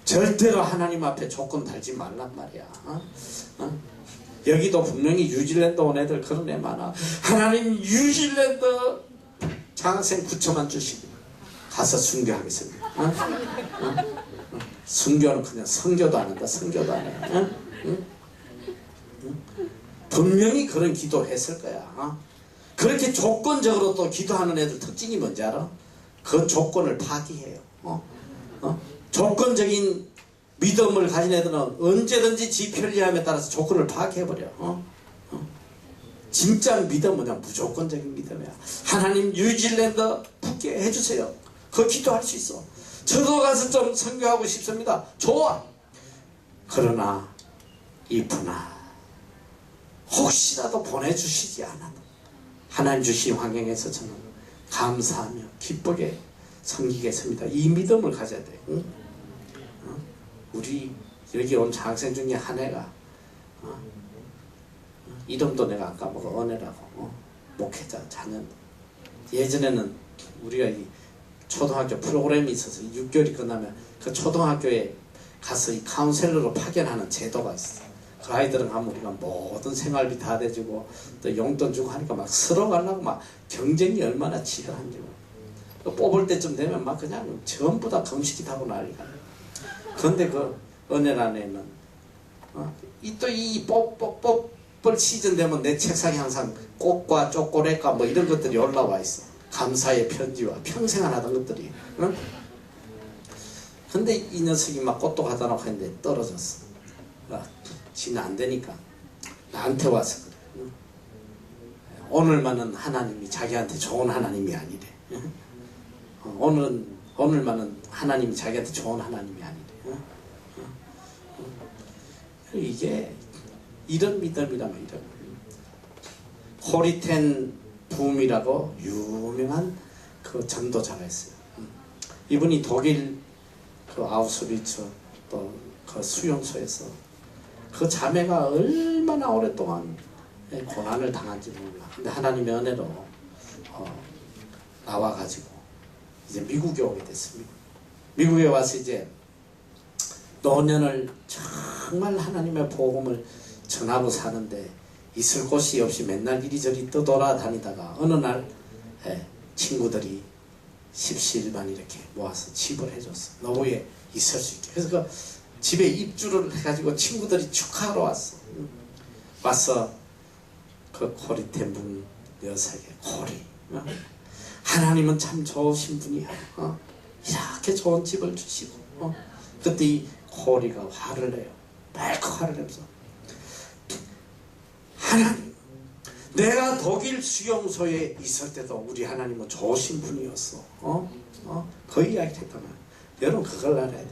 절대로 하나님 앞에 조건 달지 말란 말이야. 여기도 분명히 뉴질랜드 온 애들 그런 애 많아. 하나님, 뉴질랜드 장학생 9천만 주시고 가서 순교하겠습니다. 순교는 그냥 성교도 안 한다. 성교도 안 해. 분명히 그런 기도했을 거야. 그렇게 조건적으로 또 기도하는 애들 특징이 뭔지 알아? 그 조건을 파기해요. 조건적인 믿음을 가진 애들은 언제든지 지 편리함에 따라서 조건을 파기해버려. 진짜 믿음은 그냥 무조건적인 믿음이야. 하나님 뉴질랜드 붙게 해주세요. 그 기도할 수 있어. 저도 가서 좀 선교하고 싶습니다. 좋아. 그러나 이쁘나 혹시라도 보내주시지 않아도 하나님 주신 환경에서 저는 감사하며 기쁘게 섬기겠습니다. 이 믿음을 가져야 돼. 응? 우리 여기 온 장학생 중에 한 애가 이름도 내가 아까 뭐가 은혜라고 목회자 자녀. 예전에는 우리가 이 초등학교 프로그램이 있어서 6개월이 끝나면 그 초등학교에 가서 이 카운셀러로 파견하는 제도가 있어. 그 아이들은 가면 우리가 모든 생활비 다 대주고 또 용돈 주고 하니까 막 쓸어가려고 막 경쟁이 얼마나 치열한지. 뽑을 때쯤 되면 막 그냥 전부 다 금식이 타고 난리가. 그런데 그 은혜라는 애는 이 뽑을 시즌 되면 내 책상에 항상 꽃과 초콜릿과 뭐 이런 것들이 올라와 있어. 감사의 편지와 평생 안 하던 것들이. 응? 근데 이 녀석이 막 꽃도 갖다 놓고 했는데 떨어졌어. 지는 안 되니까 나한테 와서 그래. 응? 오늘만은 하나님이 자기한테 좋은 하나님이 아니래. 응? 오늘만은 하나님이 자기한테 좋은 하나님이 아니래. 응? 이게 이런 믿음이라면 이런 호리텐 붐이라고 유명한 그 전도자가 있어요. 이분이 독일 그 아우슈비츠 또 그 수용소에서 그 자매가 얼마나 오랫동안 고난을 당한지 몰라. 근데 하나님의 은혜로 나와가지고 이제 미국에 오게 됐습니다. 미국에 와서 이제 노년을 정말 하나님의 복음을 전하고 사는데 있을 곳이 없이 맨날 이리저리 떠돌아다니다가 어느 날 친구들이 십시일반 이렇게 모아서 집을 해줬어. 노후에 있을 수 있게. 그래서 그 집에 입주를 해가지고 친구들이 축하하러 왔어. 와서 그 코리텐분 녀석의 코리. 하나님은 참 좋으신 분이야. 이렇게 좋은 집을 주시고. 그때 이 코리가 화를 내요. 빨갛게 화를 내면서 하나님, 내가 독일 수용소에 있을 때도 우리 하나님은 좋으신 분이었어. 그 이야기를 했단 말이야. 여러분 그걸 알아야 돼.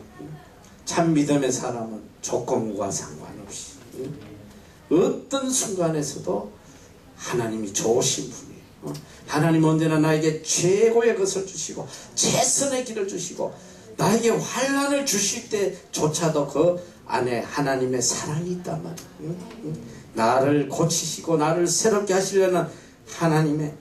참 믿음의 사람은 조건과 상관없이 어떤 순간에서도 하나님이 좋으신 분이에요. 하나님은 언제나 나에게 최고의 것을 주시고 최선의 길을 주시고 나에게 환난을 주실 때조차도 그 안에 하나님의 사랑이 있단 말이에요. 나를 고치시고 나를 새롭게 하시려는 하나님의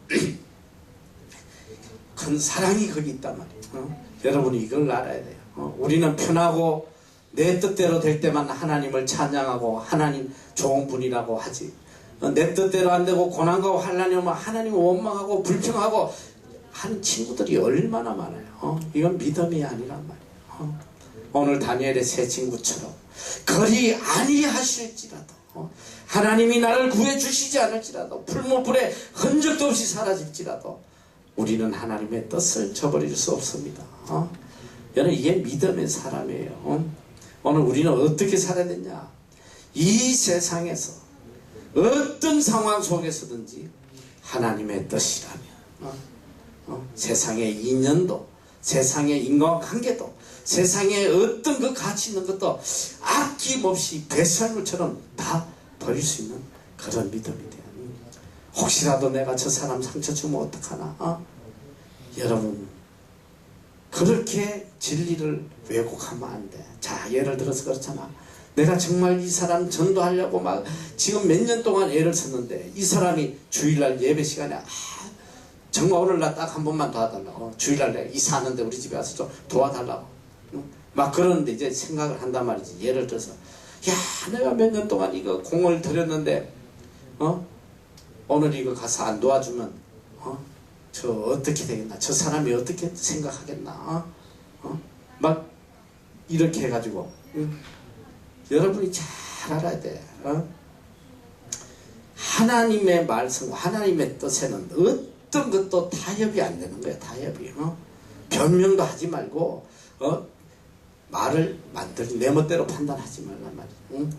큰 사랑이 거기 있단 말이에요. 여러분이 이걸 알아야 돼요. 우리는 편하고 내 뜻대로 될 때만 하나님을 찬양하고 하나님 좋은 분이라고 하지. 내 뜻대로 안 되고 고난과 환난이 오면 하나님을 원망하고 불평하고 하는 친구들이 얼마나 많아요. 이건 믿음이 아니란 말이에요. 오늘 다니엘의 세 친구처럼 그리 아니하실지라도 하나님이 나를 구해주시지 않을지라도 풀무불에 흔적도 없이 사라질지라도 우리는 하나님의 뜻을 저버릴 수 없습니다. 여러분 이게 믿음의 사람이에요. 오늘 우리는 어떻게 살아야 되냐. 이 세상에서 어떤 상황 속에서든지 하나님의 뜻이라면 세상의 인연도 세상의 인간관계도 세상에 어떤 그 가치 있는 것도 아낌없이 배설물처럼 다 버릴 수 있는 그런 믿음이 돼요. 혹시라도 내가 저 사람 상처 주면 어떡하나. 여러분 그렇게 진리를 왜곡하면 안 돼. 자 예를 들어서 그렇잖아. 내가 정말 이 사람 전도하려고 막 지금 몇 년 동안 애를 썼는데 이 사람이 주일날 예배 시간에 정말 오늘 나 딱 한 번만 도와달라고. 주일날 내가 이사하는데 우리 집에 와서 좀 도와달라고. 막 그러는데 이제 생각을 한단 말이지. 예를 들어서 야 내가 몇 년 동안 이거 공을 들였는데 오늘 이거 가서 안 도와주면 저 어떻게 되겠나. 저 사람이 어떻게 생각하겠나. 막 이렇게 해가지고 여러분이 잘 알아야 돼. 하나님의 말씀 하나님의 뜻에는 어떤 것도 타협이 안 되는 거야. 타협이. 변명도 하지 말고 말을 만들지 내 멋대로 판단하지 말란 말이야.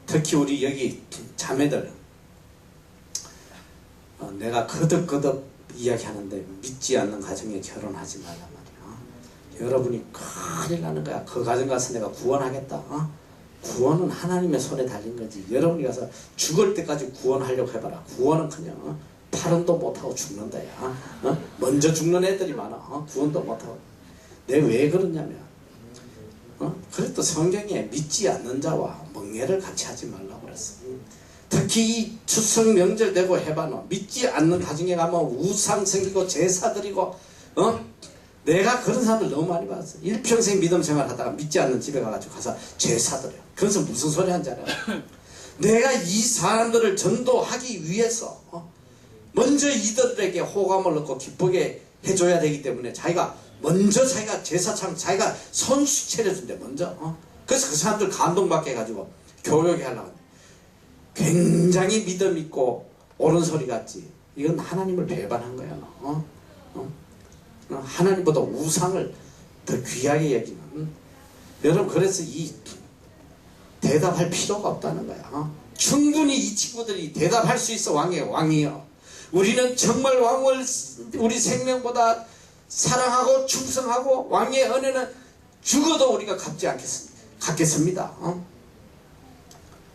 특히 우리 여기 자매들 내가 거듭거듭 이야기하는데 믿지 않는 가정에 결혼하지 말란 말이야. 여러분이 큰일 나는 거야. 그 가정 가서 내가 구원하겠다. 구원은 하나님의 손에 달린 거지. 여러분이 가서 죽을 때까지 구원하려고 해봐라. 구원은 그냥 팔은도 못하고 죽는다. 야. 먼저 죽는 애들이 많아. 구원도 못하고. 내가 왜 그러냐면 그래도 성경에 믿지 않는 자와 멍해를 같이 하지 말라고 그랬어. 특히 이 추석 명절 되고 해봐는 믿지 않는 가정에 가면 우상 생기고 제사 드리고 내가 그런 사람들 너무 많이 봤어. 일평생 믿음 생활하다가 믿지 않는 집에 가가지고 가서 제사 드려. 그래서 무슨 소리 한지 알아요? 내가 이 사람들을 전도하기 위해서 먼저 이들에게 호감을 얻고 기쁘게 해줘야 되기 때문에 자기가 제사창 자기가 선수 차려준대 먼저. 그래서 그 사람들 감동받게 해가지고 교육에 하려고 한대. 굉장히 믿음 있고 옳은 소리 같지. 이건 하나님을 배반한 거야. 하나님보다 우상을 더 귀하게 여기는. 여러분 그래서 이 대답할 필요가 없다는 거야. 충분히 이 친구들이 대답할 수 있어. 왕이요. 우리는 정말 왕을 우리 생명보다 사랑하고 충성하고 왕의 은혜는 죽어도 우리가 갖겠습니다.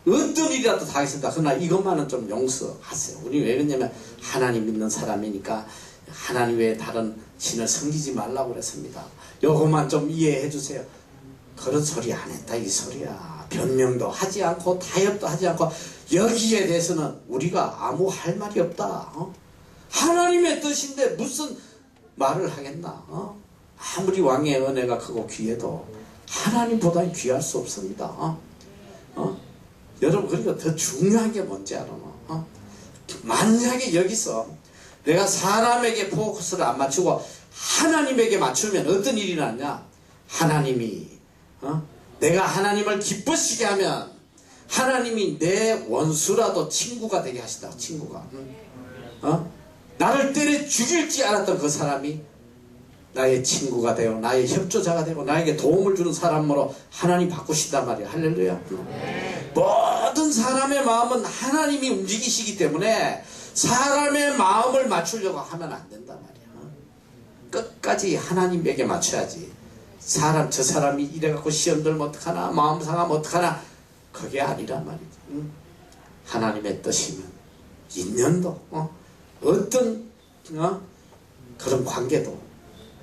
어떤 일이라도 다 하겠습니다. 그러나 이것만은 좀 용서하세요. 우리 왜 그러냐면 하나님 믿는 사람이니까 하나님 외에 다른 신을 섬기지 말라고 그랬습니다. 요것만 좀 이해해 주세요. 그런 소리 안 했다 이 소리야. 변명도 하지 않고 타협도 하지 않고 여기에 대해서는 우리가 아무 할 말이 없다. 하나님의 뜻인데 무슨 말을 하겠나. 아무리 왕의 은혜가 크고 귀해도 하나님보다 귀할 수 없습니다. 여러분 그러니까 더 중요한 게 뭔지 알아? 만약에 여기서 내가 사람에게 포커스를 안 맞추고 하나님에게 맞추면 어떤 일이 났냐? 하나님이 내가 하나님을 기쁘시게 하면 하나님이 내 원수라도 친구가 되게 하시다. 친구가 나를 때려 죽일지 알았던 그 사람이 나의 친구가 되고 나의 협조자가 되고 나에게 도움을 주는 사람으로 하나님 바꾸신단 말이야. 할렐루야. 모든 사람의 마음은 하나님이 움직이시기 때문에 사람의 마음을 맞추려고 하면 안 된단 말이야. 끝까지 하나님에게 맞춰야지. 저 사람이 이래갖고 시험 들면 어떡하나 마음 상하면 어떡하나 그게 아니란 말이지. 하나님의 뜻이면 인연도 어떤 그런 관계도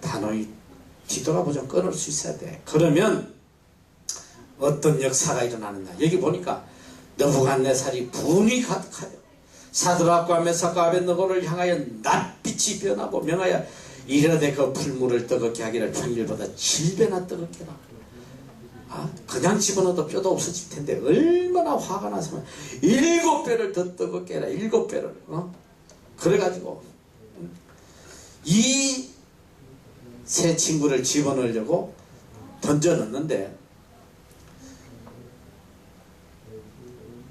단호히 뒤돌아보자 끊을 수 있어야 돼. 그러면 어떤 역사가 일어나느냐. 여기 보니까 느부갓네살이 분이 가득하여 사드락과 메삭과 아벳느고를 향하여 낯빛이 변하고 명하여 이르되 그 풀무를 뜨겁게 하기를 평일보다 7배나 뜨겁게 하라. 그냥 집어넣어도 뼈도 없어질 텐데 얼마나 화가 나서 7배를 더 뜨겁게 해라. 7배를. 그래가지고 이 새 친구를 집어넣으려고 던져넣는데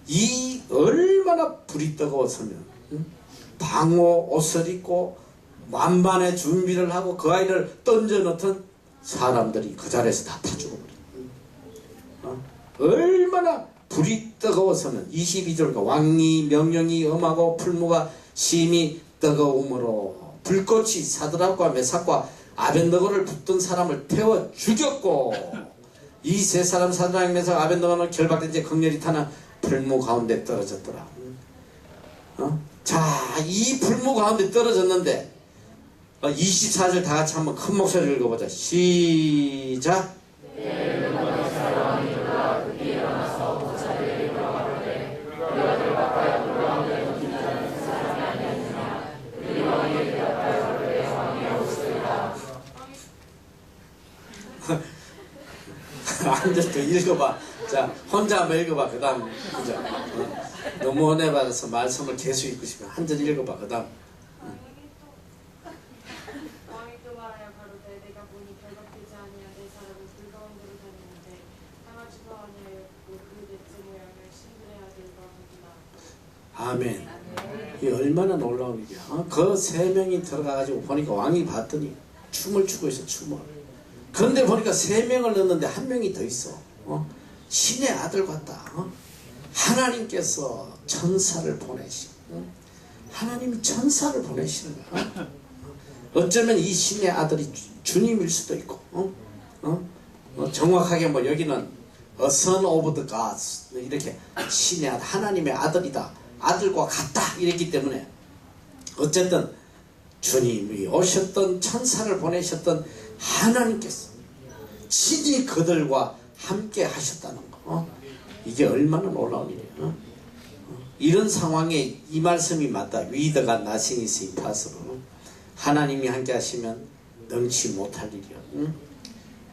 이 얼마나 불이 뜨거웠으면 방호 옷을 입고 만반의 준비를 하고 그 아이를 던져넣던 사람들이 그 자리에서 다 죽어버려. 얼마나 불이 뜨거워서는 22절과 왕이 명령이 엄하고 풀무가 심히 뜨거움으로 불꽃이 사드락과 메삭과 아벳느고를 붙든 사람을 태워 죽였고 이 세 사람 사드락 메삭 아벳느고는 결박된 채 극렬히 타는 불무 가운데 떨어졌더라. 자, 이 불무 가운데 떨어졌는데 24절 다 같이 한번 큰 목소리를 읽어보자. 시작. 앉아서 읽어봐. 자, 혼자 한번 읽어봐. 그 다음 너무 은혜 받아서 말씀을 계속 읽고 싶으면 한 절 읽어봐. 그 다음 왕이 또 말하여 가로되 내가 보니 결박되지 아니한 내 사람은 불가운데로 다니는데 강하지도 아니하였고 그 넷째 모양을 신들의 아들과 하니라. 아멘. 이 얼마나 놀라운 일이야. 그 세 명이 들어가가지고 보니까 왕이 봤더니 춤을 추고 있어. 춤을. 그런데 보니까 3명을 넣었는데 1명이 더 있어. 신의 아들 같다. 하나님께서 천사를 보내시고 하나님이 천사를 보내시는 거야. 어쩌면 이 신의 아들이 주님일 수도 있고, 정확하게 뭐 여기는 A son of the gods 이렇게 신의 아들, 하나님의 아들이다, 아들과 같다 이랬기 때문에 어쨌든 주님이 오셨던 천사를 보내셨던 하나님께서 친히 그들과 함께 하셨다는 거, 이게 얼마나 놀라운 일이에요. 이런 상황에 이 말씀이 맞다. With God nothing is impossible. 하나님이 함께 하시면 능치 못할 일이요.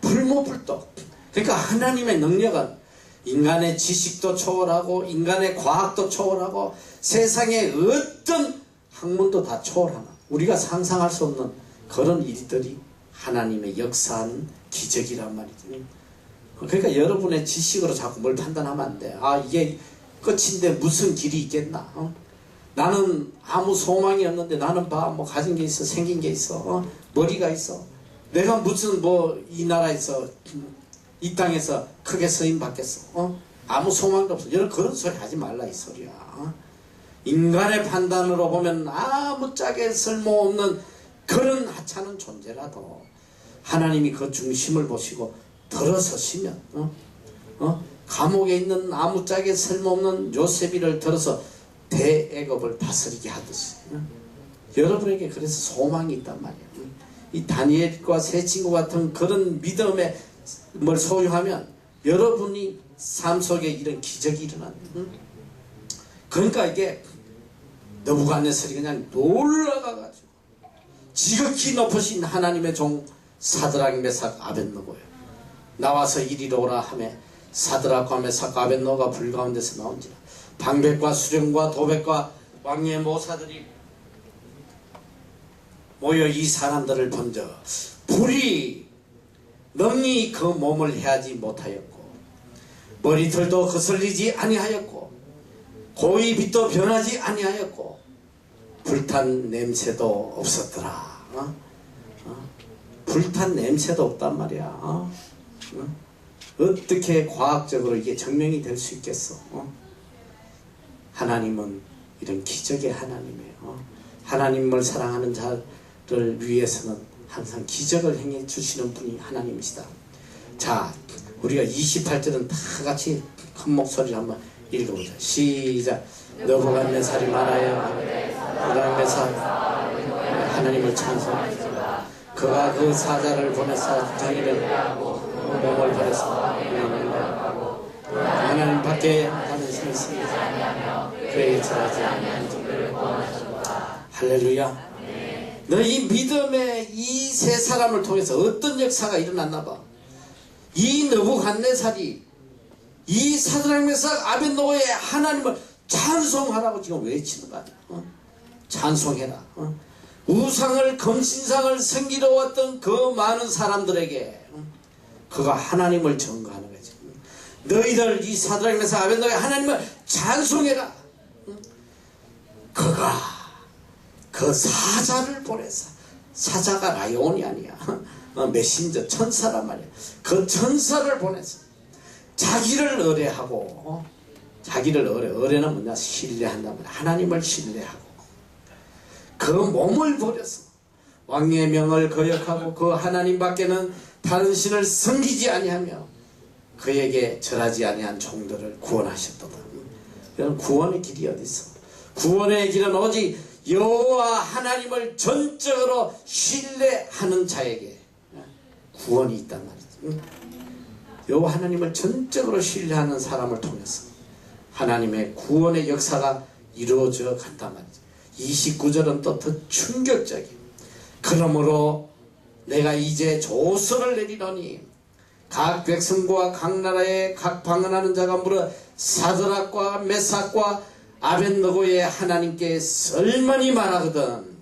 불모불독. 그러니까 하나님의 능력은 인간의 지식도 초월하고 인간의 과학도 초월하고 세상의 어떤 학문도 다 초월하는, 우리가 상상할 수 없는 그런 일들이 하나님의 역사하는 기적이란 말이죠. 그러니까 여러분의 지식으로 자꾸 뭘 판단하면 안 돼. 아, 이게 끝인데 무슨 길이 있겠나? 나는 아무 소망이 없는데 나는 뭐 가진 게 있어, 생긴 게 있어, 머리가 있어. 내가 무슨 뭐 이 나라에서 이 땅에서 크게 쓰임 받겠어? 아무 소망도 없어. 여러분 그런 소리 하지 말라 이 소리야. 인간의 판단으로 보면 아무짝에 쓸모없는 그런 하찮은 존재라도 하나님이 그 중심을 보시고 들어서시면 감옥에 있는 아무짝에 쓸모없는 요셉이를 들어서 대애굽을 다스리게 하듯이 여러분에게 그래서 소망이 있단 말이에요. 이 다니엘과 세 친구 같은 그런 믿음의 뭘 소유하면 여러분이 삶 속에 이런 기적이 일어난다. 그러니까 이게 느부갓네살이 그냥 놀라가가지고 지극히 높으신 하나님의 종 사드락 메삭 아벳느고예요. 나와서 이리로 오라 하매 사드락과 메삭 아벳느고가 불 가운데서 나온지라. 방백과 수령과 도백과 왕의 모사들이 모여 이 사람들을 본저 불이 능히 그 몸을 해하지 못하였고 머리털도 거슬리지 아니하였고 고의 빛도 변하지 아니하였고 불탄 냄새도 없었더라. 불탄 냄새도 없단 말이야. 어떻게 과학적으로 이게 증명이 될 수 있겠어? 하나님은 이런 기적의 하나님이에요. 하나님을 사랑하는 자를 위해서는 항상 기적을 행해 주시는 분이 하나님이시다. 자, 우리가 28절은 다 같이 큰 목소리로 한번 읽어보자. 시작. 느부갓네살이 말하여 하나님을 찬송하시라. 그가 그 사자를 보내사 자기를 몸을 버려서 하나님 밖에 다른 신이 있으니 그에게 절하지 아니하는 종들을 구원하셨다. 할렐루야. 너희 믿음의 이 세 사람을 통해서 어떤 역사가 일어났나 봐. 이 느부갓네살이 이 사드락 메삭 아벳느고의 하나님을 찬송하라고 지금 외치는 거 아니야. 찬송해라. 우상을 금신상을 섬기러 왔던 그 많은 사람들에게 그가 하나님을 증거하는 거지. 너희들 이 사드락 메삭 아벳느고의 하나님을 찬송해라. 그가 그 사자를 보내서, 사자가 라이온이 아니야. 메신저 천사란 말이야. 그 천사를 보내서 자기를 의뢰하고, 자기를 의뢰는 뭐냐? 신뢰한단 말이야. 하나님을 신뢰하고 그 몸을 버려서 왕의 명을 거역하고 그 하나님 밖에는 다른 신을 섬기지 아니하며 그에게 절하지 아니한 종들을 구원하셨도다. 여러분, 구원의 길이 어디 있어? 구원의 길은 오직 여호와 하나님을 전적으로 신뢰하는 자에게 구원이 있단 말이죠. 여호와 하나님을 전적으로 신뢰하는 사람을 통해서 하나님의 구원의 역사가 이루어져 간단 말이죠. 29절은 또 더 충격적이에요. 그러므로 내가 이제 조서를 내리노니 각 백성과 각 나라의 각 방언하는 자가 물어 사드락과 메삭과 아벳느고의 하나님께 설만이 말하거든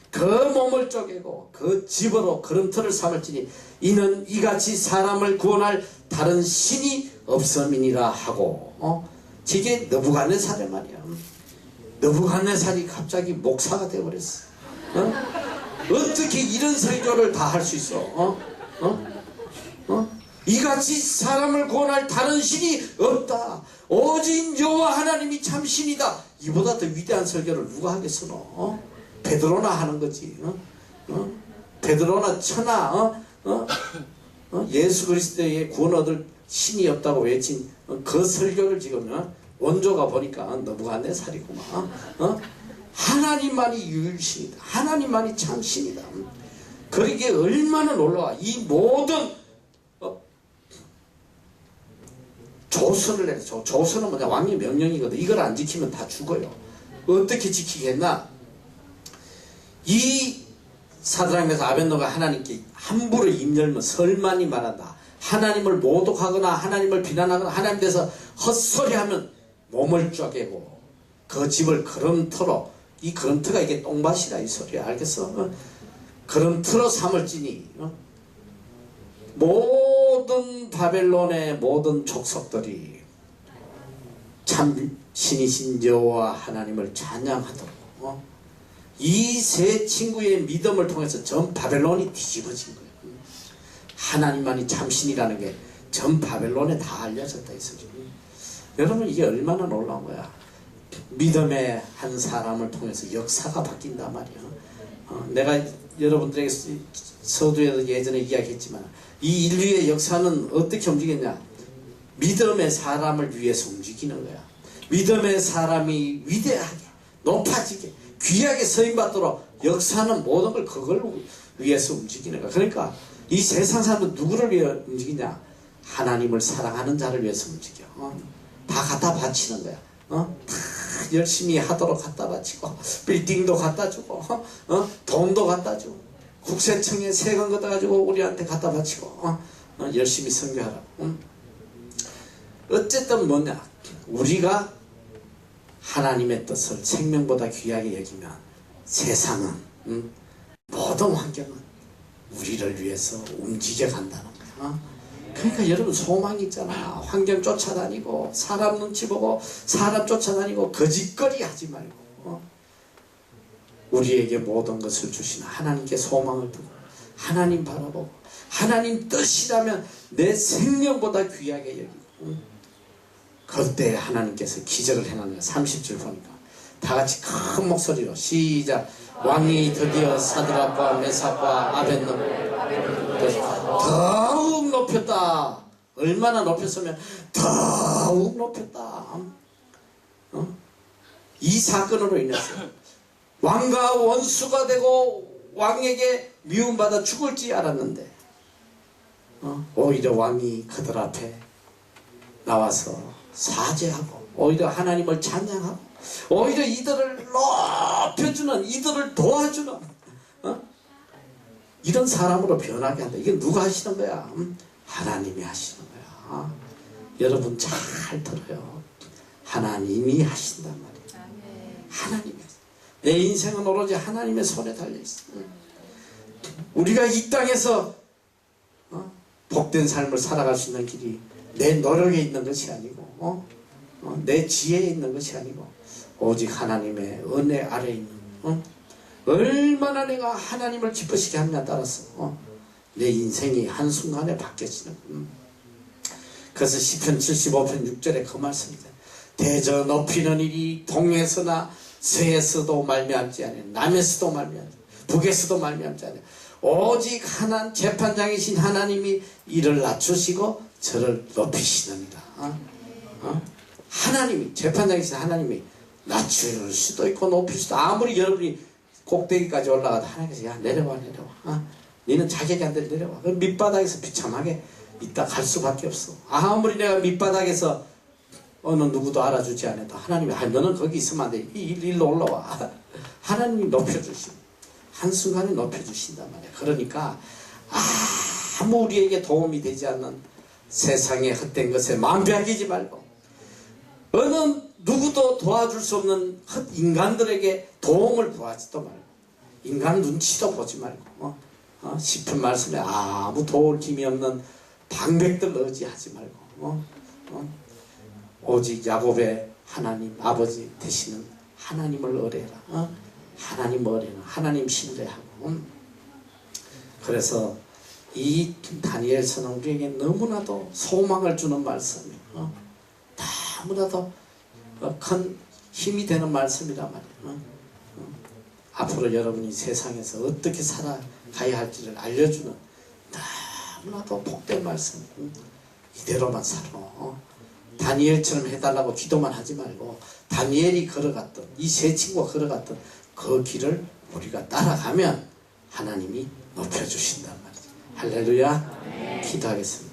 그 몸을 쪼개고 그 집으로 걸음터를 삼을지니 이는 이같이 사람을 구원할 다른 신이 없음이니라 하고. 이게 느부갓네살의 말이야. 느부갓네살이 갑자기 목사가 되어버렸어. 어떻게 이런 설교를 다 할 수 있어? 이같이 사람을 구원할 다른 신이 없다. 오직 여호와 하나님이 참 신이다. 이보다 더 위대한 설교를 누가 하겠어 너? 베드로나 하는 거지. 베드로나 천하 예수 그리스도의 구원 얻을 신이 없다고 외친 그 설교를 지금 원조가 보니까 너무간대살이구만. 하나님만이 유일신이다. 하나님만이 참신이다. 그러기에 얼마나 놀라워. 이 모든 조선을 내려. 조선은 뭐냐? 왕의 명령이거든. 이걸 안 지키면 다 죽어요. 어떻게 지키겠나? 이 사드락에서 아벤노가 하나님께 함부로 입 열면 설만이 말한다. 하나님을 모독하거나 하나님을 비난하거나 하나님 대해서 헛소리하면 몸을 쪼개고 그 집을 거름터로, 이 거름터가 이게 똥밭이다 이 소리야. 알겠어? 거름터로 삼을지니 모든 바벨론의 모든 족속들이 참 신이신 여호와 하나님을 찬양하도록 이 세 친구의 믿음을 통해서 전 바벨론이 뒤집어진 거예요. 하나님만이 참신이라는 게 전 바벨론에 다 알려졌다 이 소리. 여러분 이게 얼마나 놀라운 거야. 믿음의 한 사람을 통해서 역사가 바뀐단 말이야. 내가 여러분들에게 서두에도 예전에 이야기했지만 이 인류의 역사는 어떻게 움직였냐. 믿음의 사람을 위해서 움직이는 거야. 믿음의 사람이 위대하게 높아지게 귀하게 서임받도록 역사는 모든 걸 그걸 위해서 움직이는 거야. 그러니까 이 세상 사람은 누구를 위해 움직이냐. 하나님을 사랑하는 자를 위해서 움직여. 다 갖다 바치는 거야. 다 열심히 하도록 갖다 바치고 빌딩도 갖다 주고 돈도 갖다 주고 국세청에 세금 걷어가지고 우리한테 갖다 바치고 열심히 선교하라. 어쨌든 뭐냐. 우리가 하나님의 뜻을 생명보다 귀하게 여기면 세상은 모든 환경은 우리를 위해서 움직여 간다는 거야. 그러니까 여러분 소망이 있잖아. 환경 쫓아다니고 사람 눈치 보고 사람 쫓아다니고 거짓거리 하지 말고 우리에게 모든 것을 주신 하나님께 소망을 두고 하나님 바라보고 하나님 뜻이라면 내 생명보다 귀하게 여기고 그때 하나님께서 기적을 행하는 거야. 30절 보니까 다 같이 큰 목소리로 시작. 왕이 드디어 사드락과 메삭과 아벤노를 더욱 높였다. 얼마나 높였으면 더욱 높였다. 이 사건으로 인해서 왕과 원수가 되고 왕에게 미움받아 죽을지 알았는데 오히려 왕이 그들 앞에 나와서 사죄하고 오히려 하나님을 찬양하고 오히려 이들을 높여주는 이들을 도와주는 이런 사람으로 변하게 한다. 이게 누가 하시는 거야? 하나님이 하시는 거야. 여러분 잘 들어요. 하나님이 하신단 말이에요. 하나님이. 내 인생은 오로지 하나님의 손에 달려있어. 우리가 이 땅에서 복된 삶을 살아갈 수 있는 길이 내 노력에 있는 것이 아니고 내 지혜에 있는 것이 아니고 오직 하나님의 은혜 아래에 있는 얼마나 내가 하나님을 기쁘시게 하느냐에 따라서 내 인생이 한순간에 바뀌어지는 그래서 시편 75편 6절에 그 말씀입니다. 대저 높이는 일이 동에서나 서에서도 말미암지 않아요. 남에서도 말미암지 북에서도 말미암지 않아요. 오직 하나님 재판장이신 하나님이 이를 낮추시고 저를 높이시느니라. 하나님이 재판장이신 하나님이 낮출 수도 있고 높일 수도. 아무리 여러분이 꼭대기까지 올라가도 하나님께서 야 내려와 너는 자격이 안 돼 내려와. 그럼 밑바닥에서 비참하게 있다 갈 수밖에 없어. 아무리 내가 밑바닥에서 어느 누구도 알아주지 않아도 하나님이 너는 거기 있으면 안 돼. 일로 올라와. 하나님이 높여주시고 한순간에 높여주신단 말이야. 그러니까 아무 우리에게 도움이 되지 않는 세상의 헛된 것에 마음 빼앗기지 말고 어느 누구도 도와줄 수 없는 헛 인간들에게 도움을 구하지도 말고 인간 눈치도 보지 말고 시편 말씀에 아무 도울 힘이 없는 방백들 의지하지 말고 오직 야곱의 하나님 아버지 되시는 하나님을 의뢰해라. 하나님 의뢰는 하나님 신뢰하고. 그래서 이 다니엘서는 우리에게 너무나도 소망을 주는 말씀이에요. 너무나도 큰 힘이 되는 말씀이란 말이에요. 앞으로 여러분이 세상에서 어떻게 살아가야 할지를 알려주는 너무나도 복된 말씀. 이대로만 살아. 다니엘처럼 해달라고 기도만 하지 말고 다니엘이 걸어갔던 이 세 친구가 걸어갔던 그 길을 우리가 따라가면 하나님이 높여주신단 말이죠. 할렐루야. 기도하겠습니다.